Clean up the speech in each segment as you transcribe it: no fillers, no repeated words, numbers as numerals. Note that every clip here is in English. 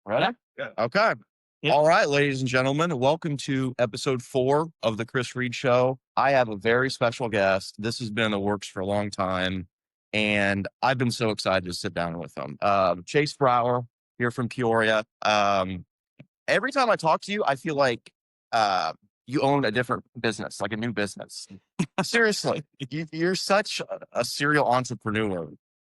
Ready? Yeah. Okay. Yeah. All right, ladies and gentlemen, welcome to episode 4 of the Chris Reid Show. I have a very special guest. This has been in the works for a long time, and I've been so excited to sit down with him. Chase Brower here from Peoria. Every time I talk to you, I feel like you own a different business, like a new business. Seriously, you're such a serial entrepreneur.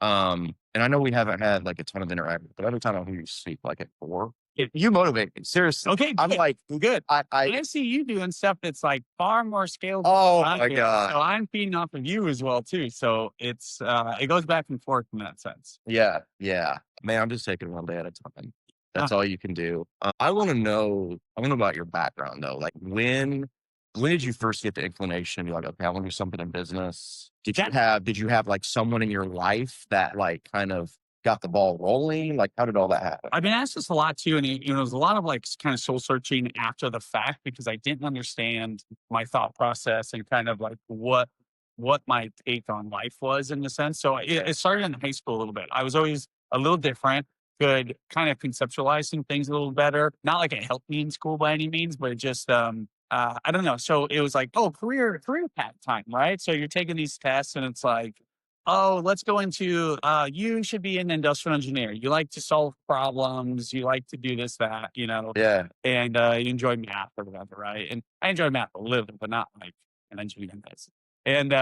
And I know we haven't had like a ton of interaction, but every time I hear you speak like at 4, you motivate me. Seriously. Okay, I'm good. like, Good. I I see you doing stuff that's like far more scalable. oh than I my do. God. So I'm feeding off of you as well too. So it's it goes back and forth in that sense. Yeah. Man, I'm just taking one day at a time. That's all you can do. I want to know about your background though. Like when did you first get the inclination? You're like, okay, I want to do something in business. Did you have like someone in your life that like kind of got the ball rolling? Like, how did all that happen? I've been asked this a lot too, and it was a lot of like kind of soul searching after the fact because I didn't understand my thought process and kind of like what my take on life was in the sense. So it started in high school a little bit. I was always a little different, could kind of conceptualizing things a little better. Not like it helped me in school by any means, but it just I don't know. So it was like, oh, career path time, right? So you're taking these tests and it's like, oh, let's go into you should be an industrial engineer. You like to solve problems, you like to do this, that, Yeah. and you enjoy math or whatever, right? And I enjoy math a little, but not like an engineering does. And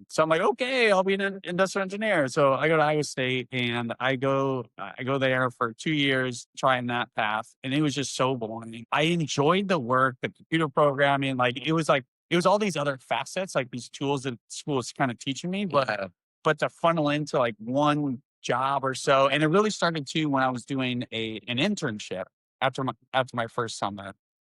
so I'm like, okay, I'll be an industrial engineer. So I go to Iowa State and I go there for 2 years trying that path. And it was just so boring. I enjoyed the work, the computer programming. It was all these other facets, like these tools that school is kind of teaching me, but to funnel into like one job or so. And it really started too when I was doing an internship after my first summer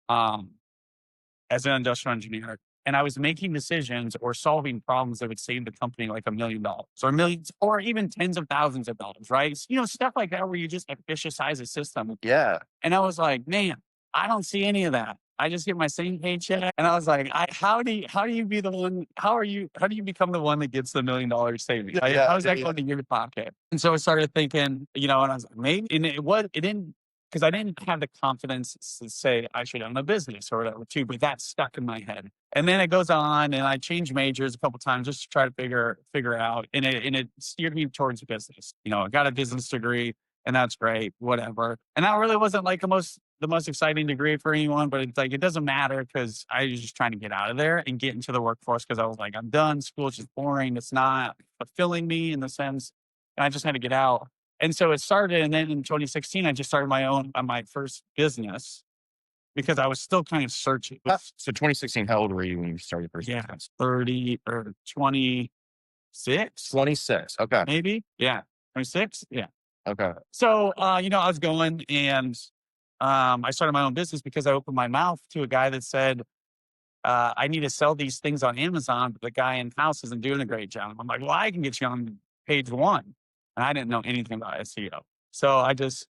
as an industrial engineer. And I was making decisions or solving problems that would save the company like $1 million or millions or even tens of thousands of dollars, right? Stuff like that where you just efficientize a system. Yeah. And I was like, man, I don't see any of that. I just get my same paycheck. And I was like, how do you be the one? How do you become the one that gets the $1 million savings? How is that going to your pocket? And so I started thinking, and I was like, maybe, and it didn't, because I didn't have the confidence to say I should own a business or whatever too, but that stuck in my head. And then it goes on and I changed majors a couple of times just to try to figure out. And it steered me towards business. I got a business degree and that's great, whatever. And that really wasn't like the most exciting degree for anyone, but it's like, it doesn't matter because I was just trying to get out of there and get into the workforce because I was like, I'm done. School's just boring. It's not fulfilling me in the sense, and I just had to get out. And so it started. And then in 2016, I just started my first business because I was still kind of searching. So 2016, how old were you when you started your first business? 30 or 26. 26. Okay. Maybe. Yeah. 26. Yeah. Okay. So, I was going and I started my own business because I opened my mouth to a guy that said, I need to sell these things on Amazon, but the guy in house isn't doing a great job. I'm like, well, I can get you on page 1. And I didn't know anything about SEO. So I just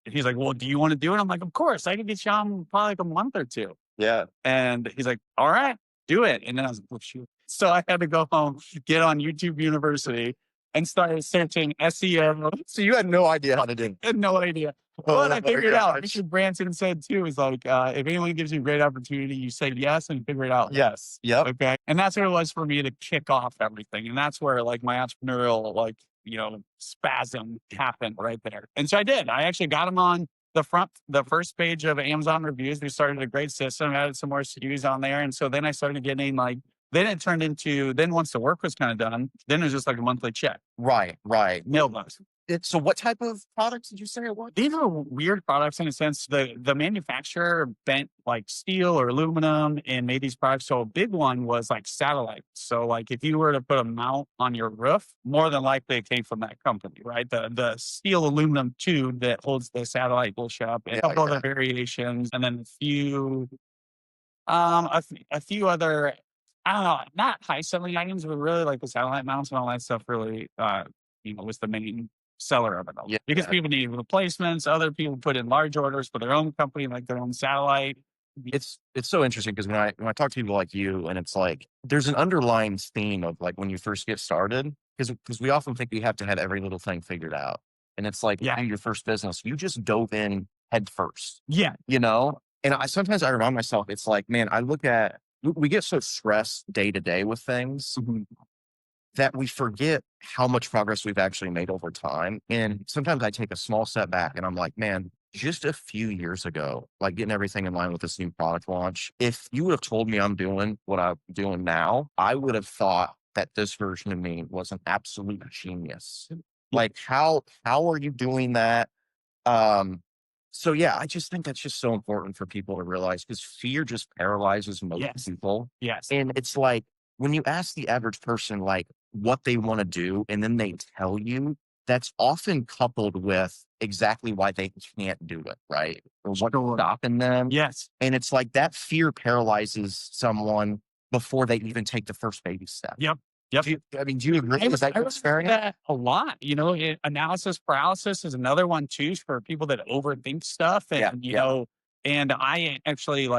he's like, well, do you want to do it? I'm like, of course, I can get you on probably like a month or 2. Yeah. And he's like, all right, do it. And then I was like, oh, shoot. So I had to go home, get on YouTube University and started searching SEO. So you had no idea how to do it? I had no idea. But I figured out. Richard Branson said too, is like, if anyone gives you a great opportunity, you say yes and figure it out. Yes. Yep. Okay. And that's what it was for me to kick off everything. And that's where like my entrepreneurial, spasm happened right there. And so I did. I actually got him on the first page of Amazon reviews. We started a great system, added some more SKUs on there. And so then I started getting then it turned into, once the work was kind of done, then it was just like a monthly check. Right. Mailbox. So what type of products did you say it was? These are weird products in a sense. The manufacturer bent like steel or aluminum and made these products. So a big one was like satellite. So like if you were to put a mount on your roof, more than likely it came from that company, right? The steel aluminum tube that holds the satellite will show up, and a couple other variations, and then a few other, I don't know, not high selling items, but really like the satellite mounts and all that stuff really was the main seller of it all. Because people need replacements. Other people put in large orders for their own company, like their own satellite. It's so interesting because when I talk to people like you, and it's like there's an underlying theme of like when you first get started, because we often think we have to have every little thing figured out. And it's like, Yeah. your first business, you just dove in head first, Yeah. And sometimes I remind myself, it's like, man, we get so stressed day to day with things that we forget how much progress we've actually made over time. And sometimes I take a small step back and I'm like, man, just a few years ago, like getting everything in line with this new product launch, if you would have told me I'm doing what I'm doing now, I would have thought that this version of me was an absolute genius. Like, how are you doing that? Um, so yeah, I just think that's just so important for people to realize, because fear just paralyzes most people. Yes. And it's like, when you ask the average person like what they want to do and then they tell you, that's often coupled with exactly why they can't do it, right? Or what's stopping them. Yes. And it's like that fear paralyzes someone before they even take the first baby step. Yep. Do you agree? Is that I your would say experience? that a lot. Analysis paralysis is another one too for people that overthink stuff. And and I actually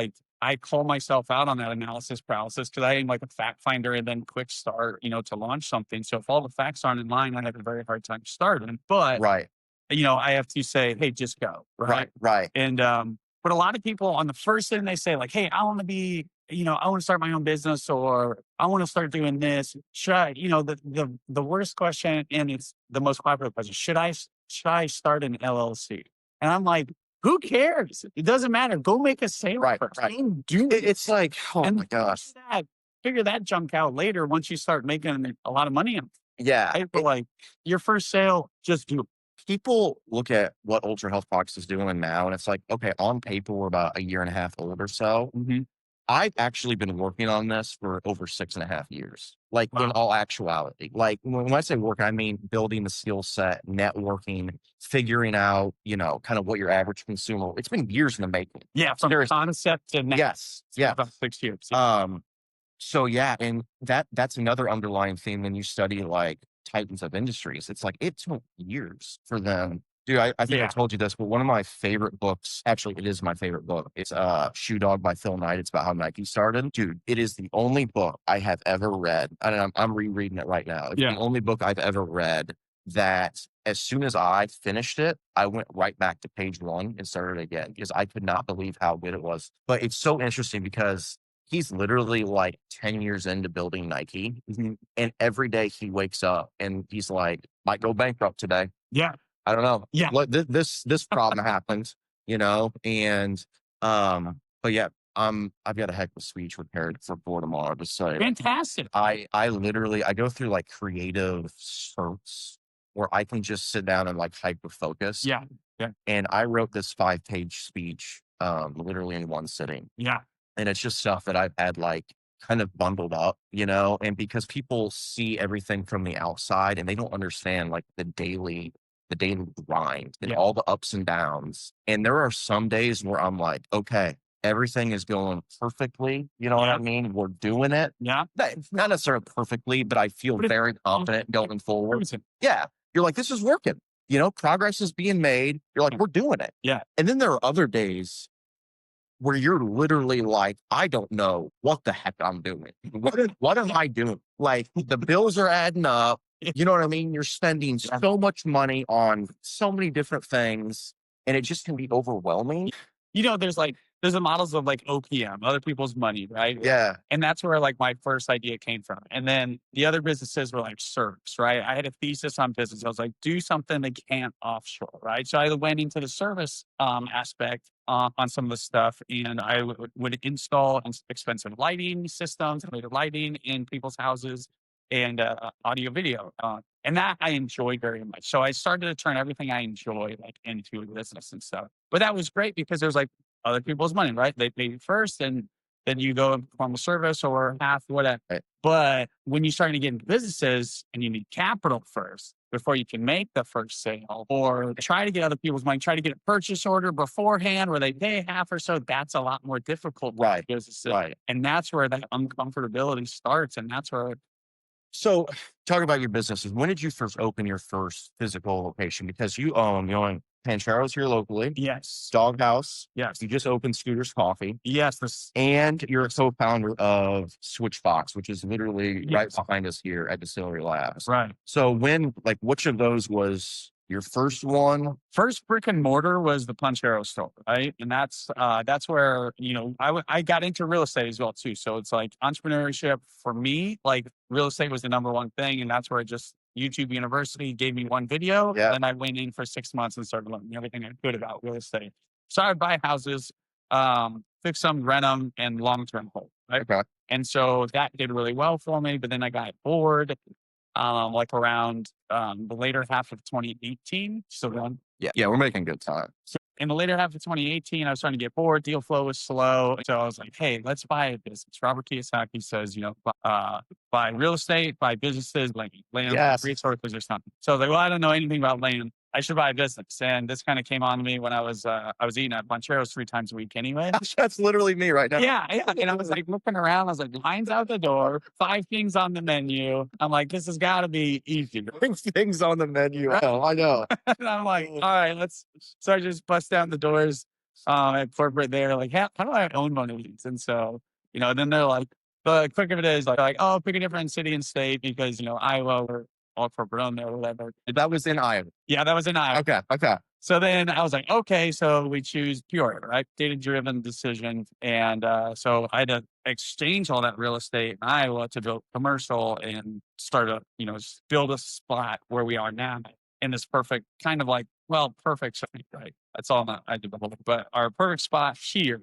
I call myself out on that analysis paralysis because I am like a fact finder and then quick start, to launch something. So if all the facts aren't in line, I have a very hard time starting. But Right. I have to say, hey, just go. Right. And but a lot of people on the first thing they say, like, hey, I want to be, I want to start my own business, or I want to start doing this. Should I, the worst question, and it's the most popular question, should I start an LLC? And I'm like, who cares? It doesn't matter. Go make a sale first. Go do it. It's like, oh my gosh. Figure that junk out later once you start making a lot of money. Yeah. But like your first sale, just do it. People look at what Ultra Health Box is doing now, and it's like, okay, on paper, we're about a year and a half old or so. I've actually been working on this for over 6.5 years, like in all actuality. Like when I say work, I mean building the skill set, networking, figuring out, kind of what your average consumer, it's been years in the making. Yeah. From concept to now. Yes. About 6 years. So yeah, and that's another underlying theme when you study like titans of industries. It's like it took years for them. Dude, I think I told you this, but one of my favorite books, actually, it is my favorite book. It's Shoe Dog by Phil Knight. It's about how Nike started. Dude, it is the only book I have ever read. And I'm rereading it right now. It's the only book I've ever read that as soon as I finished it, I went right back to page 1 and started again because I could not believe how good it was. But it's so interesting because he's literally like 10 years into building Nike. And every day he wakes up and he's like, might go bankrupt today. Yeah. I don't know. Yeah. This problem happened, and, but yeah, I've got a heck of a speech prepared for tomorrow to say. Fantastic. I literally, I go through like creative spurts where I can just sit down and like hyper focus. Yeah. And I wrote this 5-page speech, literally in one sitting. Yeah. And it's just stuff that I've had like kind of bundled up, and because people see everything from the outside and they don't understand like the daily grind and all the ups and downs. And there are some days where I'm like, okay, everything is going perfectly. You know what I mean? We're doing it. Yeah. Not necessarily perfectly, but I feel very confident going forward. Yeah. You're like, this is working. Progress is being made. You're like, we're doing it. Yeah. And then there are other days where you're literally like, I don't know what the heck I'm doing. What am I doing? Like the bills are adding up. You know what I mean? You're spending so much money on so many different things, and it just can be overwhelming. There's the models of like OPM, other people's money, right? Yeah. And that's where like my first idea came from. And then the other businesses were like service, right? I had a thesis on business. I was like, do something they can't offshore, right? So I went into the service aspect on some of the stuff, and I would install expensive lighting systems, lighting in people's houses, and audio video. And that I enjoyed very much. So I started to turn everything I enjoy like into a business and stuff. But that was great because there's like other people's money, right? They pay you first and then you go and perform a service or half, whatever. Right. But when you're starting to get into businesses and you need capital first before you can make the first sale, or try to get other people's money, try to get a purchase order beforehand where they pay half or so, that's a lot more difficult. Right. Right. And that's where that uncomfortability starts. And that's where. So talk about your businesses. When did you first open your first physical location? Because you own Pancheros here locally. Yes. Doghouse. Yes. You just opened Scooter's Coffee. Yes. And you're a co-founder of Switchbox, which is literally right behind us here at Distillery Labs. Right. So which of those was Your first one? First brick and mortar was the Punchero store, right? And that's where, you know, I got into real estate as well too. So it's like entrepreneurship for me, like real estate was the number one thing. And that's where I just YouTube University gave me one video. Yeah. Then I went in for 6 months and started learning everything I could about real estate. So I would buy houses, fix them, rent them, and long-term hold, right? Okay. And so that did really well for me. But then I got bored, like around the later half of 2018. So then, Yeah, we're making good time. so in the later half of 2018, I was starting to get bored. Deal flow was slow. So I was like, hey, let's buy a business. Robert Kiyosaki says, you know, buy real estate, buy businesses, like land, Yes. resources or something. So I was like, well, I don't know anything about land. I should buy a business. And this kind of came on to me when I was eating at Puncheros 3 times a week anyway. That's literally me right now. Yeah. And I was like looking around. I was like, lines out the door, 5 things on the menu. I'm like, this has got to be easy. Things on the menu. Right. Oh, I know. And I'm like, all right, let's. So I just bust down the doors at corporate there. Like, how do I own one of these? And so, you know, then they're like, the quick of it is like, oh, pick a different city and state because, you know, Iowa or all corporate owned there or whatever. That was in Iowa. Yeah, that was in Iowa. Okay. So then I was like, okay, so we choose Peoria, right? Data-driven decision. And so I had to exchange all that real estate in Iowa to build commercial and start build a spot where we are now in this perfect kind of like, well, perfect, right? That's all I developed, but our perfect spot here.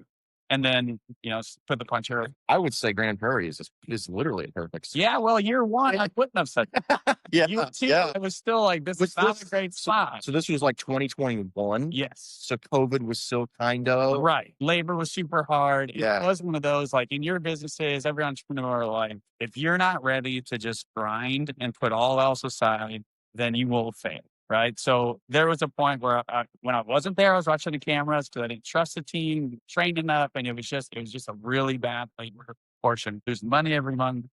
And then, you know, put the Punchero. I would say Grand Prairie is literally a perfect spot. Yeah, well, year one, I wouldn't have said that. Yeah, Year two, yeah. I was still like, this is not a great spot. So this was like 2021. Yes. So COVID was still kind of right. Labor was super hard. Yeah. It was one of those, like in your businesses, every entrepreneur, like if you're not ready to just grind and put all else aside, then you will fail. Right. So there was a point where when I wasn't there, I was watching the cameras because I didn't trust the team, trained enough. And it was just a really bad labor portion. Losing money every month.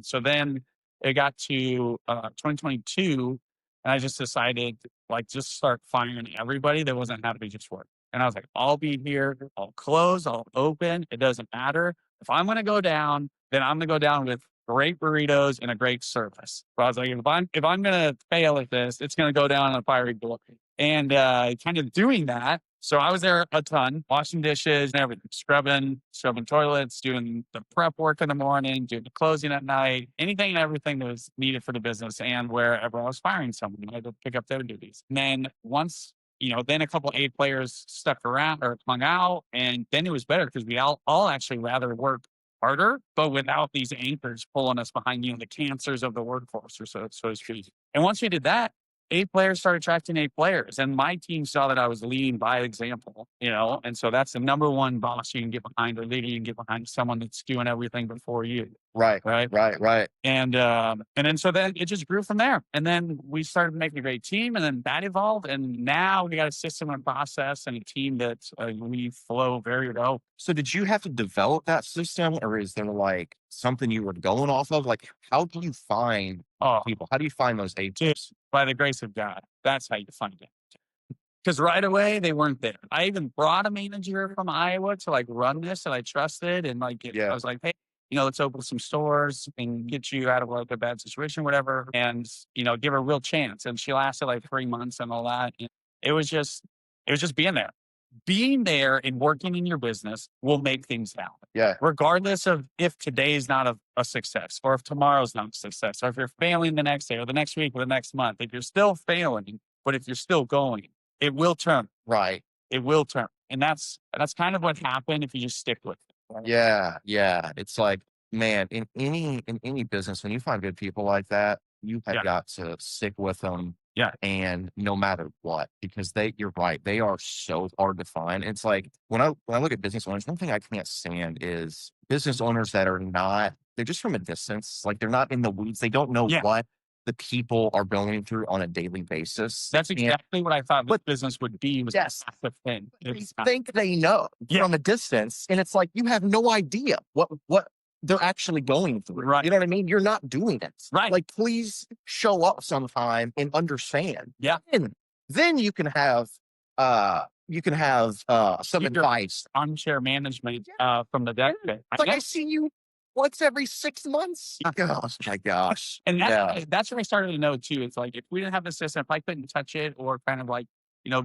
So then it got to 2022 and I just decided like just start firing everybody that wasn't happy just work. And I was like, I'll be here. I'll close. I'll open. It doesn't matter. If I'm going to go down, then I'm going to go down with great burritos and a great service. So I was like, if I'm going to fail at this, it's going to go down on a fiery bullet. And kind of doing that. So I was there a ton, washing dishes and everything, scrubbing toilets, doing the prep work in the morning, doing the closing at night, anything and everything that was needed for the business and wherever I was firing someone, I had to pick up their duties. And then once, you know, then a couple of A players stuck around or hung out, and then it was better because we all actually rather work harder, but without these anchors pulling us behind, you know, the cancers of the workforce or so to speak. And once we did that, A players started attracting A players. And my team saw that I was leading by example, you know, and so that's the number one boss you can get behind, or leader you can get behind, someone that's doing everything before you. Right. And then so then it just grew from there. And then we started making a great team, and then that evolved. And now we got a system and process and a team that we flow very well. So did you have to develop that system, or is there like something you were going off of? Like, how do you find people? How do you find those agents? By the grace of God. That's how you find it. Because right away they weren't there. I even brought a manager from Iowa to like run this that I trusted, and like I was like, hey, you know, let's open some stores and get you out of like a bad situation, whatever, and you know, give her a real chance. And she lasted like 3 months and all that. And it was just being there. Being there and working in your business will make things happen. Yeah. Regardless of if today's not a success, or if tomorrow's not a success, or if you're failing the next day or the next week or the next month, if you're still failing, but if you're still going, it will turn. Right. It will turn. And that's kind of what happened if you just stick with it. Right? Yeah. It's like, man, in any business, when you find good people like that, you have got to stick with them. Yeah. And no matter what, because you're right, they are so hard to find. It's like when I look at business owners, one thing I can't stand is business owners that are they're just from a distance. Like they're not in the weeds. They don't know what the people are going through on a daily basis. That's exactly what I thought what business would be. Was the thing. They think they know from a distance. And it's like, you have no idea what they're actually going through. Right. You know what I mean? You're not doing it. Right. Like, please show up sometime and understand. Yeah. And then you can have some advice. Armchair management from the deck. I see you once every 6 months. Gosh, my gosh. And Yeah. that's when I started to know too. It's like if we didn't have the system, if I couldn't touch it or kind of like,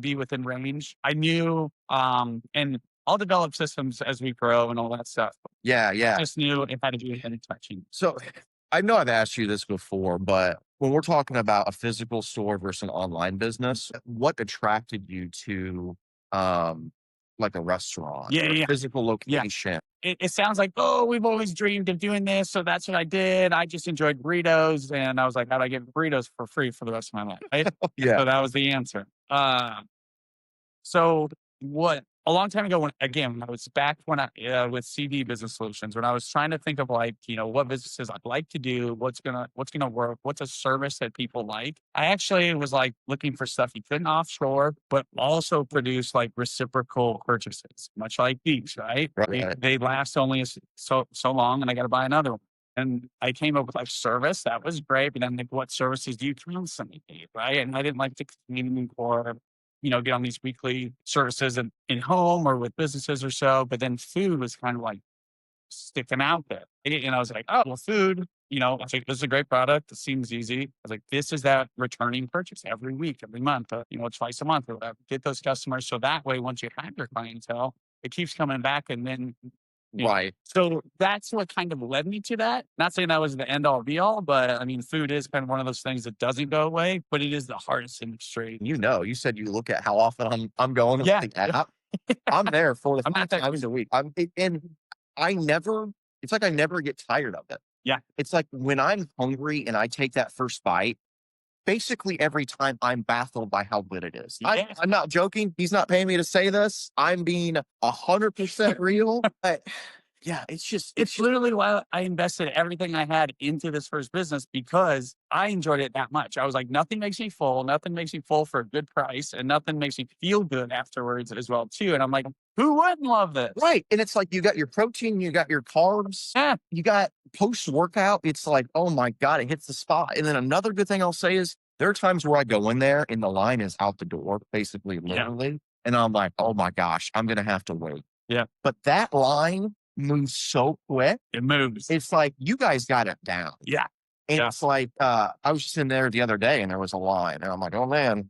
be within range, I knew and I'll develop systems as we grow and all that stuff. Yeah, I yeah. just knew it had to be within touching. So I know I've asked you this before, but when we're talking about a physical store versus an online business, what attracted you to like a restaurant Yeah, or yeah, physical yeah. location? It sounds like, oh, we've always dreamed of doing this. So that's what I did. I just enjoyed burritos. And I was like, how do I get burritos for free for the rest of my life? Right? Yeah. So that was the answer. So what a long time ago, when I was back when I with CD Business Solutions, when I was trying to think of like, what businesses I'd like to do, what's gonna work, what's a service that people like. I actually was like looking for stuff you couldn't offshore, but also produce like reciprocal purchases, much like these, right? Right. They last only so long, and I got to buy another one. And I came up with like service that was great, but then like, what services do you constantly need, right? And I didn't like to continue for get on these weekly services in home or with businesses or so. But then food was kind of like sticking out there. And I was like, oh, well, food, I was like, this is a great product. It seems easy. I was like, this is that returning purchase every week, every month, twice a month or whatever. Get those customers. So that way, once you have your clientele, it keeps coming back. And then Right. so that's what kind of led me to that. Not saying that was the end all be all, but I mean, food is kind of one of those things that doesn't go away, but it is the hardest industry. You said you look at how often I'm going to Yeah. the app. I'm there 4 to I'm 5 not that times a week. And I never it's like I never get tired of it. Yeah. It's like when I'm hungry and I take that first bite, basically every time I'm baffled by how good it is. Yeah. I'm not joking. He's not paying me to say this. I'm being 100% real. But yeah, It's literally why I invested everything I had into this first business because I enjoyed it that much. I was like, nothing makes me full. Nothing makes me full for a good price, and nothing makes me feel good afterwards as well too. And I'm like, who wouldn't love this? right. And it's like you got your protein, you got your carbs, Yeah. you got post workout. It's like, oh my God, it hits the spot. And then another good thing I'll say is there are times where I go in there and the line is out the door, basically, literally. And I'm like, oh my gosh, I'm going to have to wait. Yeah. But that line moves so quick. It moves. It's like you guys got it down. Yeah. And Yeah. it's like I was just in there the other day and there was a line and I'm like, oh man.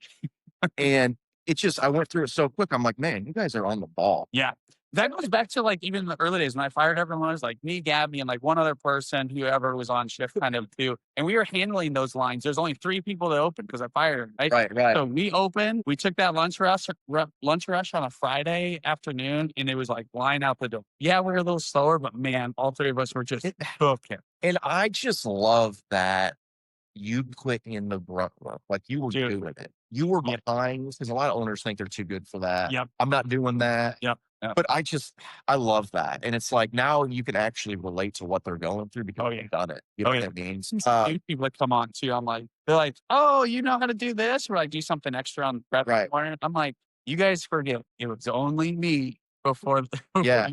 And it's just I went through it so quick. I'm like, man, you guys are on the ball. Yeah. That goes back to like even the early days when I fired everyone. It was like me, Gabby, and like one other person, whoever was on shift kind of too. And we were handling those lines. There's only 3 people that opened because I fired them. Right? Right. So we opened, we took that lunch rush on a Friday afternoon, and it was like line out the door. Yeah, we were a little slower, but man, all 3 of us were just booking. And I just love that you put in the grunt work. Like you were doing it. You were behind because a lot of owners think they're too good for that. Yep. I'm not doing that. Yep. But I love that. And it's like now you can actually relate to what they're going through because you've done it. You know what that means? People that come on too, they're like, oh, you know how to do this? Or I do something extra on prep. Right. I'm like, you guys forget it was only me before. Yeah.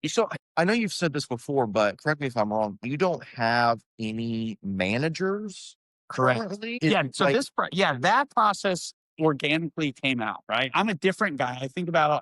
So I know you've said this before, but correct me if I'm wrong. You don't have any managers currently? Yeah. So that process organically came out, right? I'm a different guy. I think about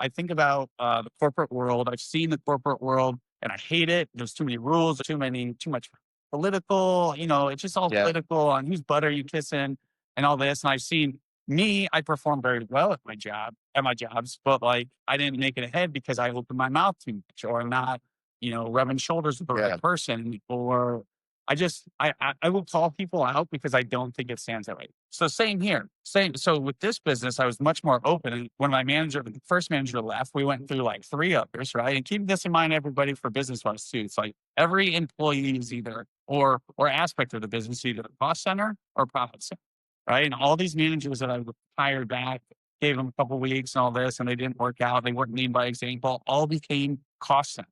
the corporate world. I've seen the corporate world and I hate it. There's too many rules, too much political, it's just all political on whose butt are you kissing and all this. And I've seen I perform very well at my jobs, but like I didn't make it ahead because I opened my mouth too much or I'm not, rubbing shoulders with the right person or I will call people out because I don't think it stands that way. So same here. So with this business, I was much more open. And when the first manager left, we went through like 3 others, right? And keep this in mind, everybody, for business wise too. It's like every employee is either or aspect of the business, either a cost center or profit center, right? And all these managers that I hired back, gave them a couple of weeks and all this, and they didn't work out. They weren't leading by example. All became cost centers.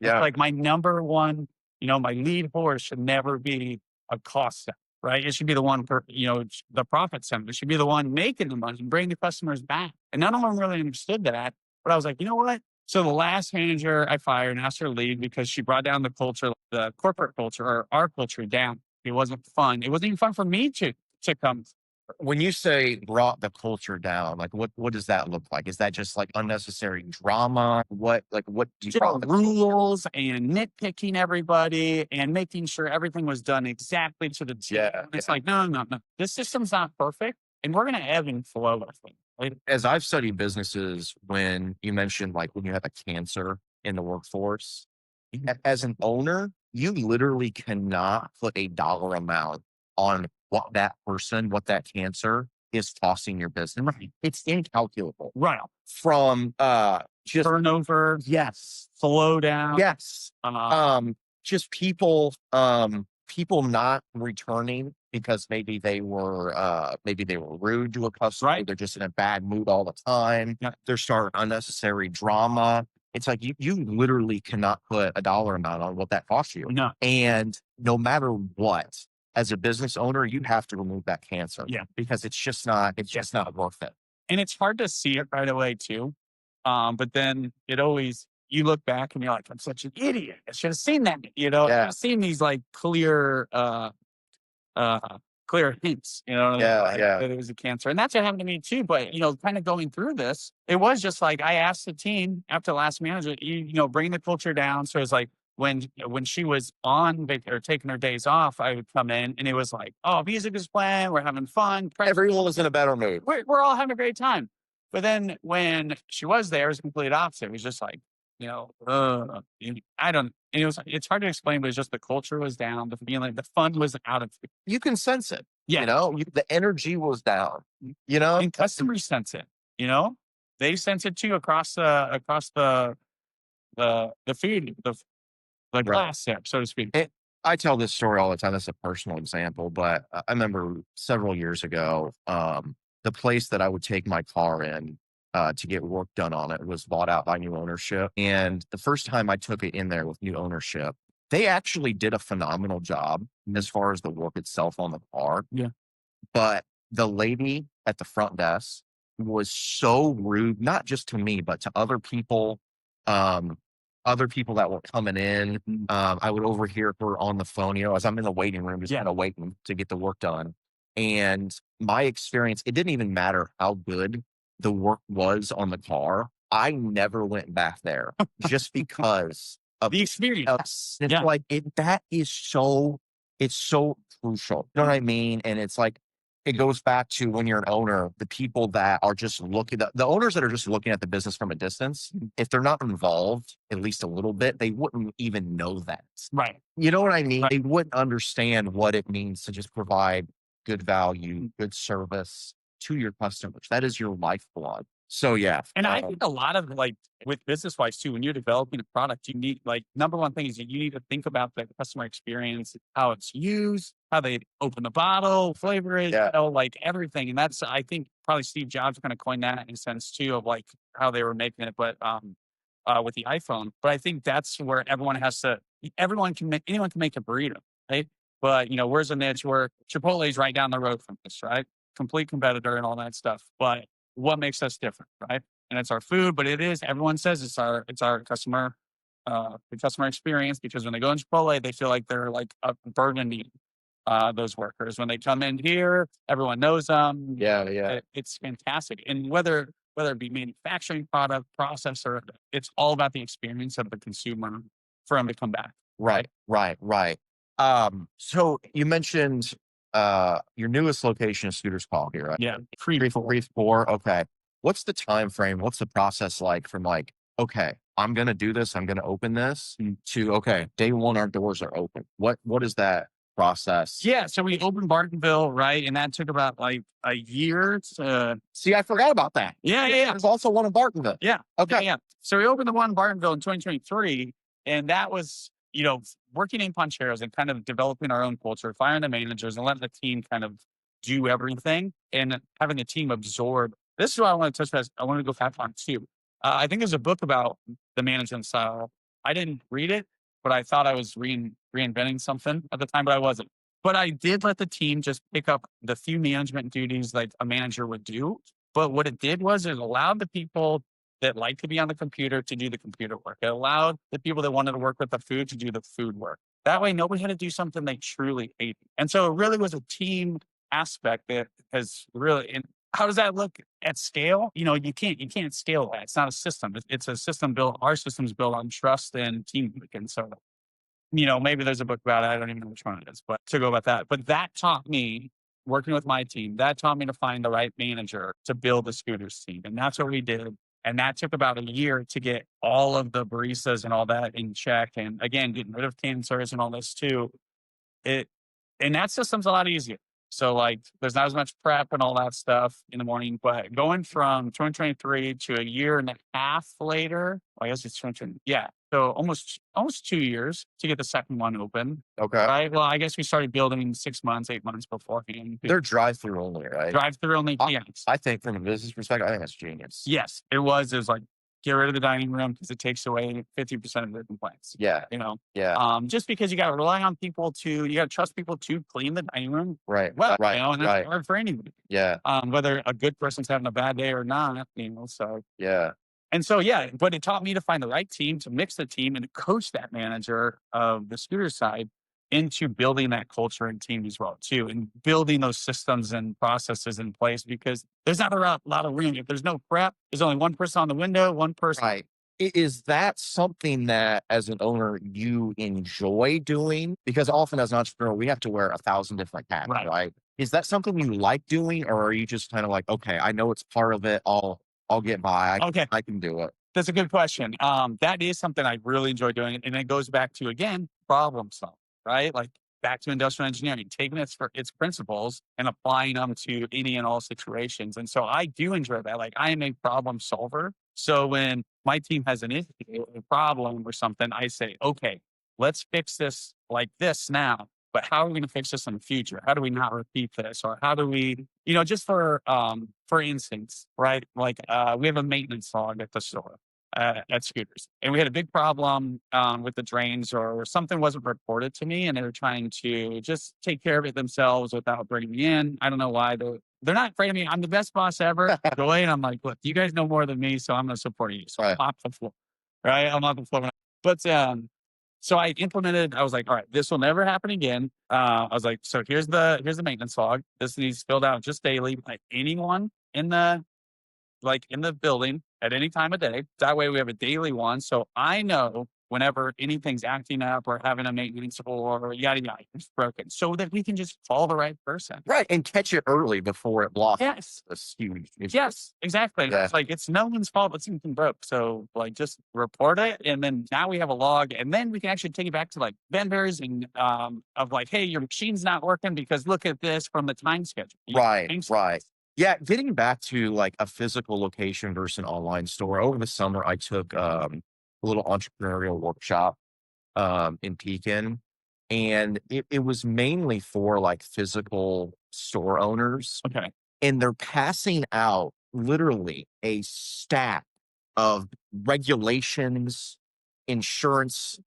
Yeah. It's like my number one. My lead horse should never be a cost center, right? It should be the one for, the profit center. It should be the one making the money and bring the customers back. And none of them really understood that. But I was like, you know what? So the last manager I fired and asked her to leave because she brought down the culture, the corporate culture or our culture down. It wasn't fun. It wasn't even fun for me to come When you say brought the culture down, like what does that look like? Is that just like unnecessary drama? What do you call it? Rules and nitpicking everybody and making sure everything was done exactly to the T. Yeah, It's like, no, no, no. This system's not perfect, and we're going to ebb and flow with it. Right? As I've studied businesses, when you mentioned like when you have a cancer in the workforce, as an owner, you literally cannot put a dollar amount on what that person, what that cancer is costing your business. Right. It's incalculable. Right. From just Turnover, yes, slow down. yes. Uh, Just people not returning because maybe they were rude to a customer. Right. They're just in a bad mood all the time. Yeah. They're starting unnecessary drama. It's like you literally cannot put a dollar amount on what that costs you. No. And no matter what, as a business owner, you have to remove that cancer. Yeah. Because it's just not worth it. And it's hard to see it right away too. But then you look back and you're like, I'm such an idiot. I should have seen that. I should have seen these like clear hints, that it was a cancer. And that's what happened to me too. But, kind of going through this, it was just like, I asked the team after the last manager, bring the culture down. So it's like, when she was on or taking her days off, I would come in and it was like, oh, music is playing, we're having fun. Everyone was in a better mood. We're all having a great time. But then when she was there, it was the complete opposite. It was just like, I don't, and it's hard to explain, but it's just the culture was down, the feeling, the fun was out of it. You can sense it. Yeah. The energy was down, And customers sense it, they sense it too across the feed, the glass there, so to speak. I tell this story all the time. That's a personal example, but I remember several years ago, the place that I would take my car in to get work done on it was bought out by new ownership. And the first time I took it in there with new ownership, they actually did a phenomenal job as far as the work itself on the car. Yeah. But the lady at the front desk was so rude, not just to me, but to other people. Other people that were coming in. I would overhear her on the phone, as I'm in the waiting room, just kind of waiting to get the work done. And my experience, it didn't even matter how good the work was on the car. I never went back there just because of the experience. It's like it's so crucial. You know what I mean? And it's like, it goes back to when you're an owner, the people that are just the owners that are just looking at the business from a distance, if they're not involved at least a little bit, they wouldn't even know that. Right. You know what I mean? Right. They wouldn't understand what it means to just provide good value, good service to your customers. That is your lifeblood. So yeah. And I think a lot of with business wise too, when you're developing a product, you need number one thing is you need to think about the customer experience, how it's used, how they open the bottle, flavor is, everything. And that's, I think probably Steve Jobs kind of coined that in a sense too, of how they were making it, but with the iPhone. But I think that's where anyone can make a burrito, right? But where's a niche where Chipotle is right down the road from this, right? Complete competitor and all that stuff. But what makes us different, right? And it's our food, but everyone says it's our customer, the customer experience, because when they go in Chipotle, they feel like they're like a burdening those workers. When they come in here, everyone knows them. Yeah. It's fantastic. And whether it be manufacturing product, processor, it's all about the experience of the consumer for them to come back. Right. So you mentioned your newest location is Scooters Call here, right? Yeah. Brief 4. Okay. What's the time frame? What's the process like from okay, I'm gonna do this, I'm gonna open this to okay, day one our doors are open. What is that process? Yeah, so we opened Bartonville, right? And that took about a year to see, I forgot about that. Yeah. There's also one in Bartonville. Yeah. Okay. Yeah. So we opened the one in Bartonville in 2023, and that was working in Poncheros and kind of developing our own culture, firing the managers and letting the team kind of do everything and having the team absorb. This is what I want to touch base. I want to go back on too. I think there's a book about the management style. I didn't read it, but I thought I was reinventing something at the time, but I wasn't. But I did let the team just pick up the few management duties like a manager would do. But what it did was it allowed the people that like to be on the computer to do the computer work. It allowed the people that wanted to work with the food to do the food work. That way, nobody had to do something they truly hated. And so it really was a team aspect that has really, and how does that look at scale? You can't scale that. It's not a system. It's a system built. Our system's built on trust and teamwork. And so, maybe there's a book about it. I don't even know which one it is, but to go about that. But that taught me, working with my team, that taught me to find the right manager to build the scooters team. And that's what we did. And that took about a year to get all of the baristas and all that in check. And again, getting rid of cancers and all this too. It and that system's a lot easier. So like there's not as much prep and all that stuff in the morning, but going from 2023 to a year and a half later, well, I guess it's 2020, yeah. So almost 2 years to get the second one open. Okay. Right. Well, I guess we started building 6 months, 8 months beforehand. They're drive-through only, right? Drive-through only. Yes. I think from a business perspective, I think that's genius. Yes, it was. It was like, get rid of the dining room because it takes away 50% of their complaints. Yeah. Yeah. Just because you got to rely on people you got to trust people to clean the dining room. Right. Well, Right. and that's hard for anybody. Yeah. Whether a good person's having a bad day or not, so. Yeah. And so, yeah, but it taught me to find the right team, to mix the team and to coach that manager of the scooter side into building that culture and team as well too, and building those systems and processes in place, because there's not a lot of room. If there's no prep, there's only one person on the window, one person. Right. Is that something that as an owner you enjoy doing? Because often as an entrepreneur, we have to wear 1,000 different hats, right? Is that something you like doing, or are you just kind of like, okay, I know it's part of it. I'll get by. I can do it. That's a good question. That is something I really enjoy doing. And it goes back to, again, problem solving, right? Like back to industrial engineering, taking its principles and applying them to any and all situations. And so I do enjoy that. Like I am a problem solver. So when my team has an issue, a problem or something, I say, okay, let's fix this like this now. But how are we going to fix this in the future? How do we not repeat this? Or how do we, just for instance, right? Like we have a maintenance log at the store at Scooters, and we had a big problem with the drains, or something wasn't reported to me, and they were trying to just take care of it themselves without bringing me in. I don't know why they're not afraid of me. I'm the best boss ever. Go away, and I'm like, look, you guys know more than me, so I'm going to support you. So I'm off the floor, right? I'm off the floor. But so I was like, all right, this will never happen again. I was like, so here's the maintenance log. This needs filled out just daily by anyone in the building at any time of day. That way we have a daily one. So I know whenever anything's acting up or having a maintenance or yada, yada, it's broken, so that we can just call the right person. Right. And catch it early before it blossoms. Yes. That's huge. Yes, exactly. Yeah. It's like, it's no one's fault that something broke. So like, just report it. And then now we have a log, and then we can actually take it back to like vendors and of like, hey, your machine's not working because look at this from the time schedule. Right. Yeah, getting back to like a physical location versus an online store. Over the summer, I took a little entrepreneurial workshop in Pekin, and it was mainly for like physical store owners. Okay. And they're passing out literally a stack of regulations, insurance,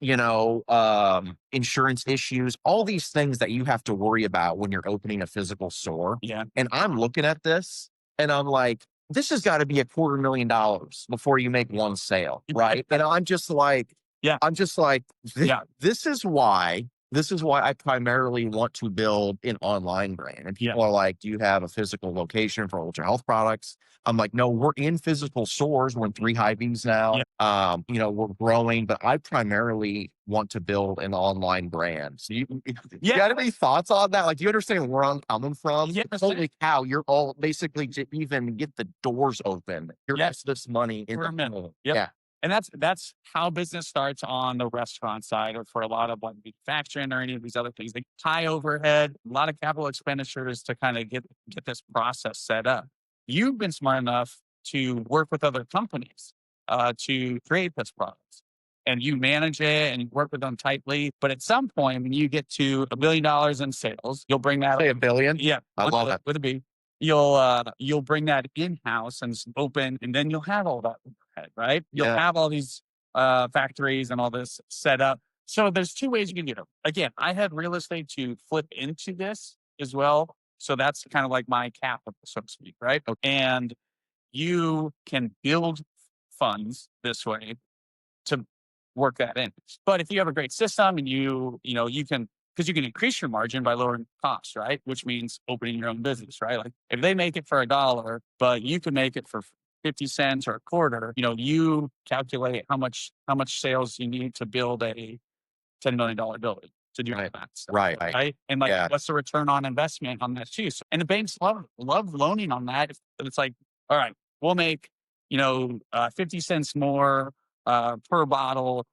insurance issues, all these things that you have to worry about when you're opening a physical store. Yeah. And I'm looking at this and I'm like, this has got to be $250,000 before you make one sale. Right. And I'm just like, this is why I primarily want to build an online brand. And people are like, do you have a physical location for ultra health products? I'm like, no, we're in physical stores. We're in 3 high beams now. Yeah. We're growing, but I primarily want to build an online brand. So you got any thoughts on that? Like, do you understand where I'm coming from? Yeah. Holy cow, you're all basically to even get the doors open. You're this money in for the a minute. middle. Yep. Yeah. And that's how business starts on the restaurant side, or for a lot of like manufacturing or any of these other things. They high overhead, a lot of capital expenditures to kind of get this process set up. You've been smart enough to work with other companies to create this product, and you manage it and you work with them tightly. But at some point, when you get to $1 billion in sales, you'll bring that. Say $1 billion? Yeah, I love it. With a B. You'll bring that in-house and open, and then you'll have all that overhead, right? You'll have all these factories and all this set up. So there's 2 ways you can do it. Again, I had real estate to flip into this as well. So that's kind of like my capital, so to speak, right? Okay. And you can build funds this way to work that in. But if you have a great system and you can because you can increase your margin by lowering costs, right? Which means opening your own business, right? Like if they make it for $1, but you can make it for 50 cents or a quarter, you calculate how much sales you need to build a $10 million building to do Right. that stuff. Right. Right. And like, Yeah. what's the return on investment on that too? So, and the banks love loaning on that. It's like, all right, we'll make, 50 cents more per bottle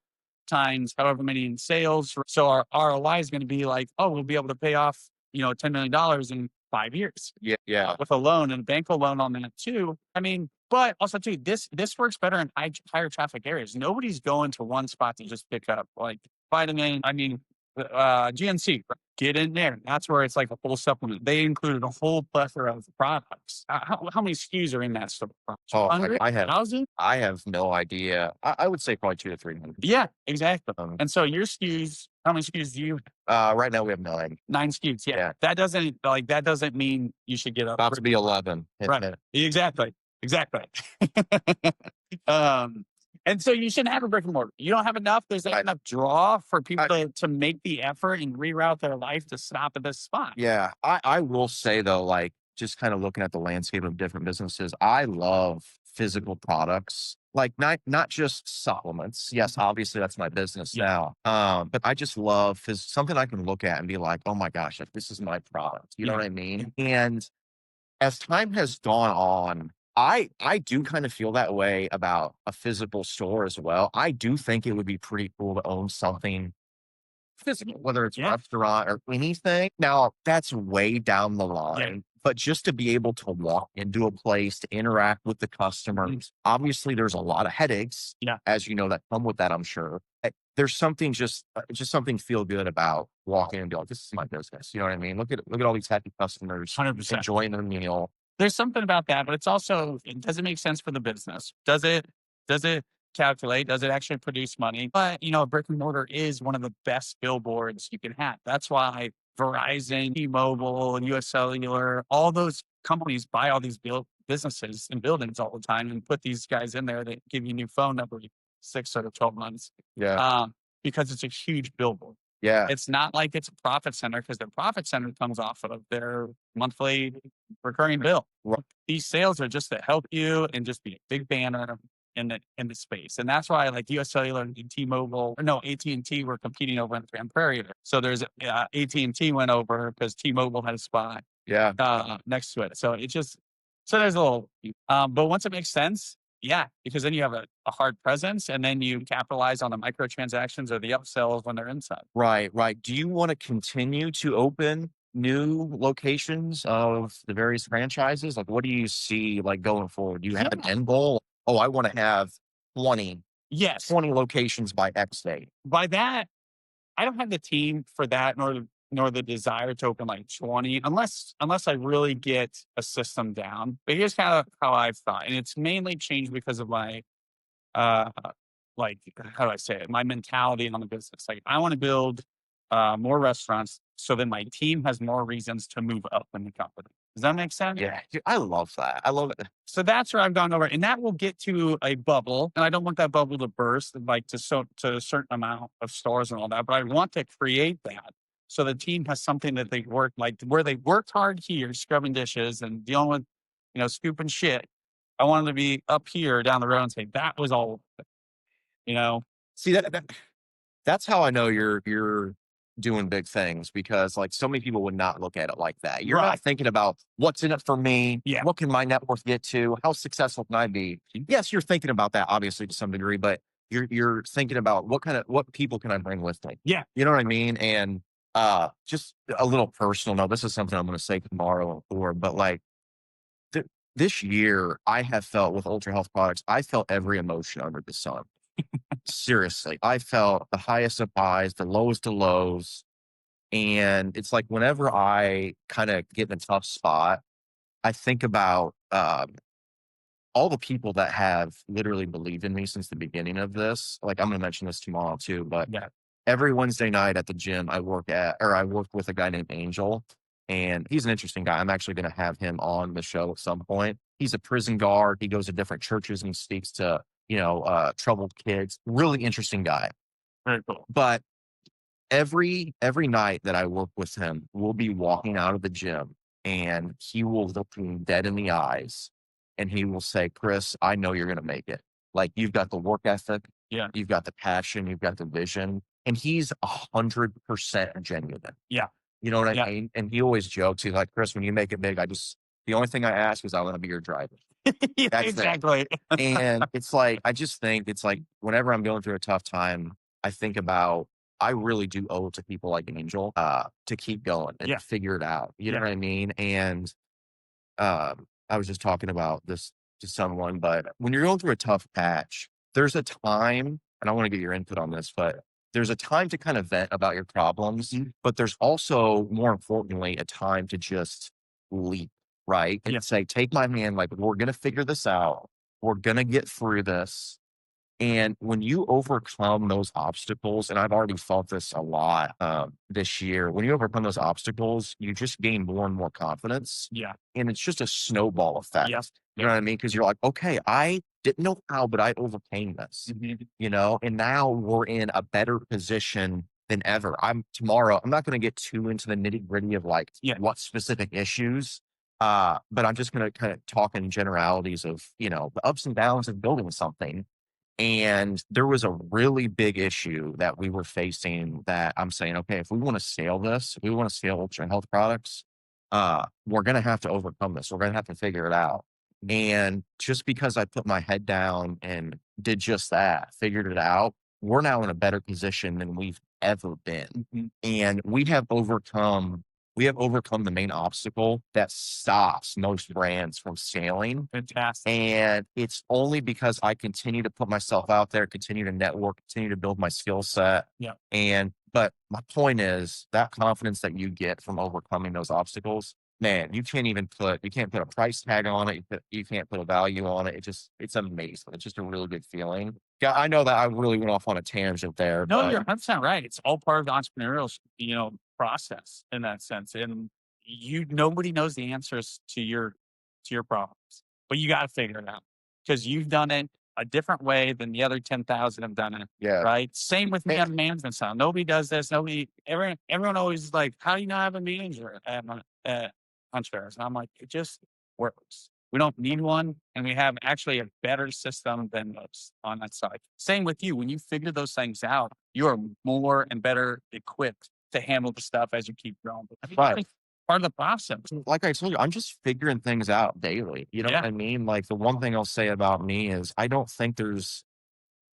times however many in sales. So our ROI is going to be like, oh, we'll be able to pay off, $10 million in 5 years. Yeah. With a loan, and a bank will loan on that too. I mean, but also too, this works better in higher traffic areas. Nobody's going to one spot to just pick up like vitamin. I mean, GNC, get in there. That's where it's like a full supplement. They included a whole plethora of products. How many SKUs are in that store? Oh, 100? I have 1,000? I have no idea. I would say probably 2 to 300. Yeah, exactly. Um, And so your SKUs, how many SKUs do you right now we have 9. 9 SKUs. Yeah. Yeah. That doesn't mean you should get up. About to be 11. Right. Exactly. And so you shouldn't have a brick and mortar. You don't have enough. There's not enough draw for people to make the effort and reroute their life to stop at this spot. Yeah. I will say though, like just kind of looking at the landscape of different businesses, I love physical products. Like not just supplements. Yes, obviously that's my business now. But I just love something I can look at and be like, oh my gosh, like this is my product. You know what I mean? And as time has gone on, I do kind of feel that way about a physical store as well. I do think it would be pretty cool to own something physical, whether it's a restaurant or anything. Now, that's way down the line, but just to be able to walk into a place, to interact with the customers, obviously there's a lot of headaches, as you know, that come with that, I'm sure. There's something just something feel good about walking and be like, this is my business. You know what I mean? Look at all these happy customers 100%. enjoying their meal. There's something about that, but it's also, does it make sense for the business? Does it calculate? Does it actually produce money? But, a brick and mortar is one of the best billboards you can have. That's why Verizon, T-Mobile, and US Cellular, all those companies buy all these businesses and buildings all the time and put these guys in there that give you a new phone number 6 or 12 months. Because it's a huge billboard. Yeah. It's not like it's a profit center because their profit center comes off of their monthly recurring bill. Right. These sales are just to help you and just be a big banner in the space. And that's why like US Cellular and T-Mobile, or no, AT&T were competing over in Grand Prairie. So there's AT&T went over because T-Mobile had a spot next to it. So there's a little, but once it makes sense, because then you have a hard presence and then you capitalize on the microtransactions or the upsells when they're inside. Right. Do you want to continue to open new locations of the various franchises? Like, what do you see like going forward? Do you have an end goal? Oh, I want to have 20 locations by X date. By that, I don't have the team for that, nor the desire to open like 20, unless I really get a system down. But here's kind of how I've thought, and it's mainly changed because of my, like, how do I say it? My mentality on the business. Like, I want to build more restaurants so then my team has more reasons to move up in the company. Does that make sense? Yeah, dude, I love that. I love it. So that's where I've gone over, and that will get to a bubble. And I don't want that bubble to burst, like to a certain amount of stores and all that. But I want to create that so the team has something that they work like where they worked hard here, scrubbing dishes and dealing with, scooping shit. I want them to be up here down the road and say that was all. See that's how I know you're doing big things, because like so many people would not look at it like that. You're not thinking about what's in it for me. Yeah. What can my net worth get to? How successful can I be? Yes, you're thinking about that obviously to some degree, but you're thinking about what people can I bring with me? Yeah. You know what I mean? And just a little personal note. This is something I'm going to say tomorrow or, but like this year I have felt with Ultra Health products, I felt every emotion under the sun. Seriously, I felt the highest of highs, the lowest of lows. And it's like whenever I kind of get in a tough spot, I think about all the people that have literally believed in me since the beginning of this. Like I'm going to mention this tomorrow too, but every Wednesday night at the gym I work with a guy named Angel, and he's an interesting guy. I'm actually going to have him on the show at some point. He's a prison guard. He goes to different churches and he speaks to troubled kids. Really interesting guy. Very cool. But every night that I work with him, we'll be walking out of the gym and he will look me dead in the eyes and he will say, Chris, I know you're gonna make it. Like you've got the work ethic, Yeah. you've got the passion, you've got the vision. And he's 100% genuine. Yeah. You know what I Yeah. mean? And he always jokes, he's like, Chris, when you make it big, the only thing I ask is I want to be your driver. Yeah, That's it. exactly. And it's like, I just think it's like whenever I'm going through a tough time, I think about, I really do owe it to people like Angel to keep going and Yeah. to figure it out. You know Yeah. what I mean? And I was just talking about this to someone, but when you're going through a tough patch, there's a time, and I want to get your input on this, but there's a time to kind of vent about your problems, but there's also, more importantly, a time to just leap, right? And Yeah. say, take my hand, like, we're going to figure this out. We're going to get through this. And when you overcome those obstacles, and I've already felt this a lot this year, when you overcome those obstacles, you just gain more and more confidence. Yeah. And it's just a snowball effect. Yep. You know what I mean? Because you're like, okay, I didn't know how, but I overcame this, you know, and now we're in a better position than ever. I'm not going to get too into the nitty gritty of like what specific issues. But I'm just going to kind of talk in generalities of, you know, the ups and downs of building something. And there was a really big issue that we were facing that I'm saying, okay, if we want to scale this, if we want to scale ultra health products, we're going to have to overcome this. We're going to have to figure it out. And just because I put my head down and did just that, figured it out, we're now in a better position than we've ever been. And we have overcome the main obstacle that stops most brands from scaling. Fantastic. And it's only because I continue to put myself out there, continue to network, continue to build my skill set. Yeah. But my point is that confidence that you get from overcoming those obstacles, man, you can't put a price tag on it. You can't put a value on it. It's amazing. It's just a really good feeling. Yeah, I know that I really went off on a tangent there. No, but you're 100% right. It's all part of the entrepreneurial, process in that sense. And nobody knows the answers to your problems, but you got to figure it out because you've done it a different way than the other 10,000 have done it. yeah, Right. Same with me on the management side. Nobody does this. Everyone always is like, how do you not have a manager at Hunchbearers? And I'm like, it just works. We don't need one. And we have actually a better system than most on that side. Same with you. When you figure those things out, you are more and better equipped to handle the stuff as you keep growing. Right. Part of the process. Like I told you, I'm just figuring things out daily. You know what I mean? Like the one thing I'll say about me is I don't think there's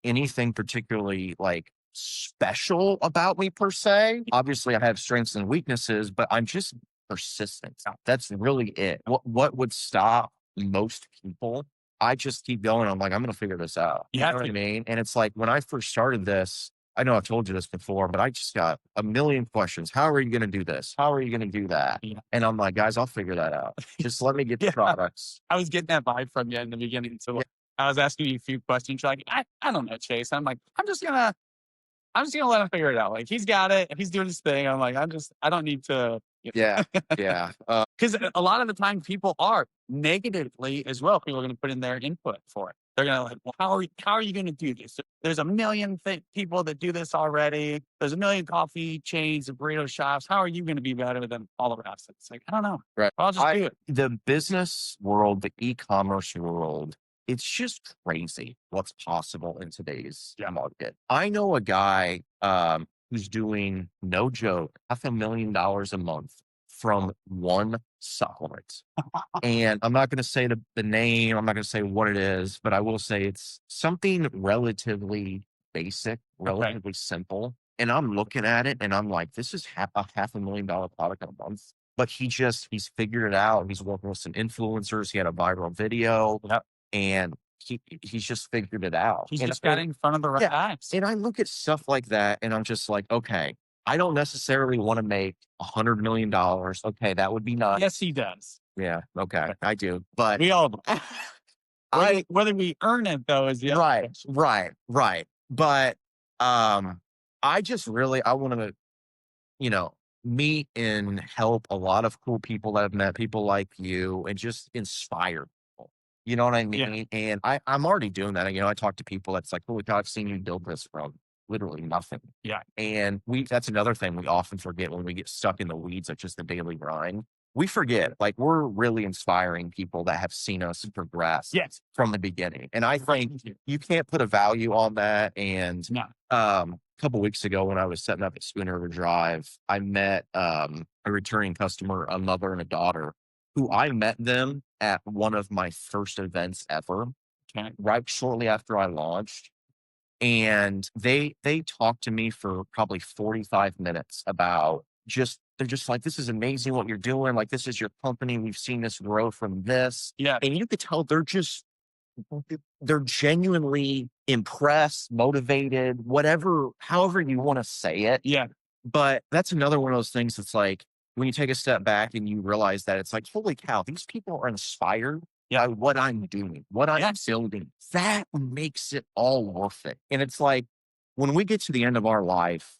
anything particularly like special about me per se. Obviously, I have strengths and weaknesses, but I'm just persistent. That's really it. What would stop most people? I just keep going. I'm like, I'm going to figure this out. You know what I mean? And it's like when I first started this, I know I've told you this before, but I just got a million questions. How are you going to do this? How are you going to do that? Yeah. And I'm like, guys, I'll figure that out. Just let me get the products. I was getting that vibe from you in the beginning. So I was asking you a few questions. You're like, I don't know, Chase. I'm like, I'm just gonna let him figure it out. Like he's got it. He's doing his thing. I'm like, I don't need to. Yeah. Because a lot of the time people are negatively as well. People are going to put in their input for it. They're going to like, well, how are you going to do this? There's a million people that do this already. There's a million coffee chains and burrito shops. How are you going to be better than all the rest? It's like, I don't know. Right. I'll just do it. The business world, the e-commerce world, it's just crazy what's possible in today's market. I know a guy who's doing, no joke, $500,000 a month from one supplement. And I'm not going to say the name, I'm not going to say what it is, but I will say it's something relatively basic, relatively simple. And I'm looking at it and I'm like, this is a $500,000 product a month. But he's figured it out. He's working with some influencers. He had a viral video. And he's just figured it out. He's just got in front of the right eyes. And I look at stuff like that and I'm just like, okay, I don't necessarily want to make $100 million. Okay, that would be nice. Yes, he does. Yeah, okay, I do. But we all do. Whether we earn it though is the other right. But I just really I want to, meet and help a lot of cool people that I've met, people like you, and just inspire people. You know what I mean? And I'm already doing that. I talk to people that's like, oh, God, I've seen you build this from literally nothing. Yeah. And that's another thing we often forget when we get stuck in the weeds of just the daily grind. We forget, like, we're really inspiring people that have seen us progress Yes. from the beginning. And I think you can't put a value on that. And No. a couple weeks ago when I was setting up at Schooner River Drive, I met a returning customer, a mother and a daughter, who I met them at one of my first events ever, Okay. right shortly after I launched. And they talked to me for probably 45 minutes about they're just like, this is amazing what you're doing. Like, this is your company. We've seen this grow from this. Yeah. And you could tell they're genuinely impressed, motivated, however you want to say it. Yeah. But that's another one of those things that's like, when you take a step back and you realize that it's like, holy cow, these people are inspired by what I'm doing, what I'm building. That makes it all worth it. And it's like, when we get to the end of our life,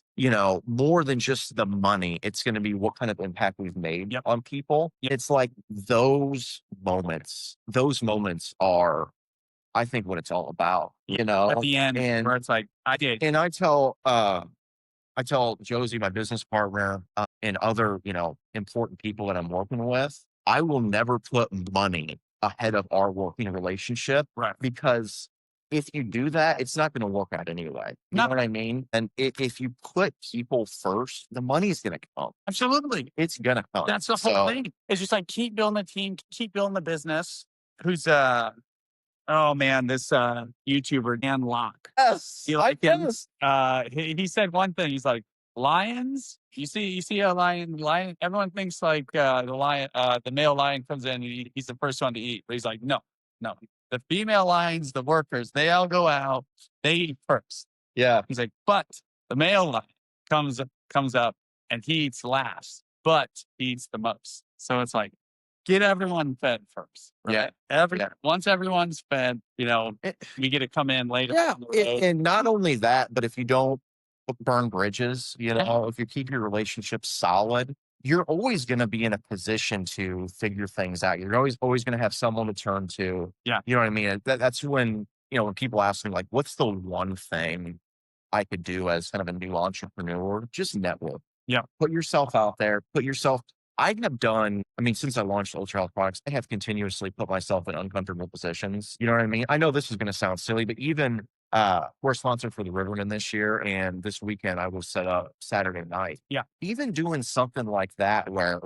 more than just the money, it's going to be what kind of impact we've made on people. It's like those moments are, I think, what it's all about, At the end, and where it's like, I did. And I tell Josie, my business partner, and other, important people that I'm working with, I will never put money ahead of our working relationship. Right. Because if you do that, it's not going to work out anyway. You know what I mean? And if you put people first, the money's going to come. Absolutely. It's going to come. That's the whole thing. It's just like, keep building the team, keep building the business. Who's oh man, this YouTuber Dan Locke. Yes, You like him? He said one thing. He's like, lions. You see a lion. Everyone thinks like the male lion comes in. He's the first one to eat. But he's like, no. The female lions, the workers, they all go out. They eat first. Yeah. He's like, but the male lion comes up and he eats last, but he eats the most. So it's like, get everyone fed first. Right? Yeah. Once everyone's fed, we get to come in later. Yeah. And not only that, but if you don't burn bridges, if you keep your relationships solid, you're always going to be in a position to figure things out. You're always going to have someone to turn to. Yeah. You know what I mean? That's when people ask me, like, what's the one thing I could do as kind of a new entrepreneur? Just network. Yeah. Put yourself out there. I have done, since I launched Ultra Health Products, I have continuously put myself in uncomfortable positions. You know what I mean? I know this is going to sound silly, but even we're sponsored for the Riverman this year, and this weekend I will set up Saturday night. Yeah. Even doing something like that where,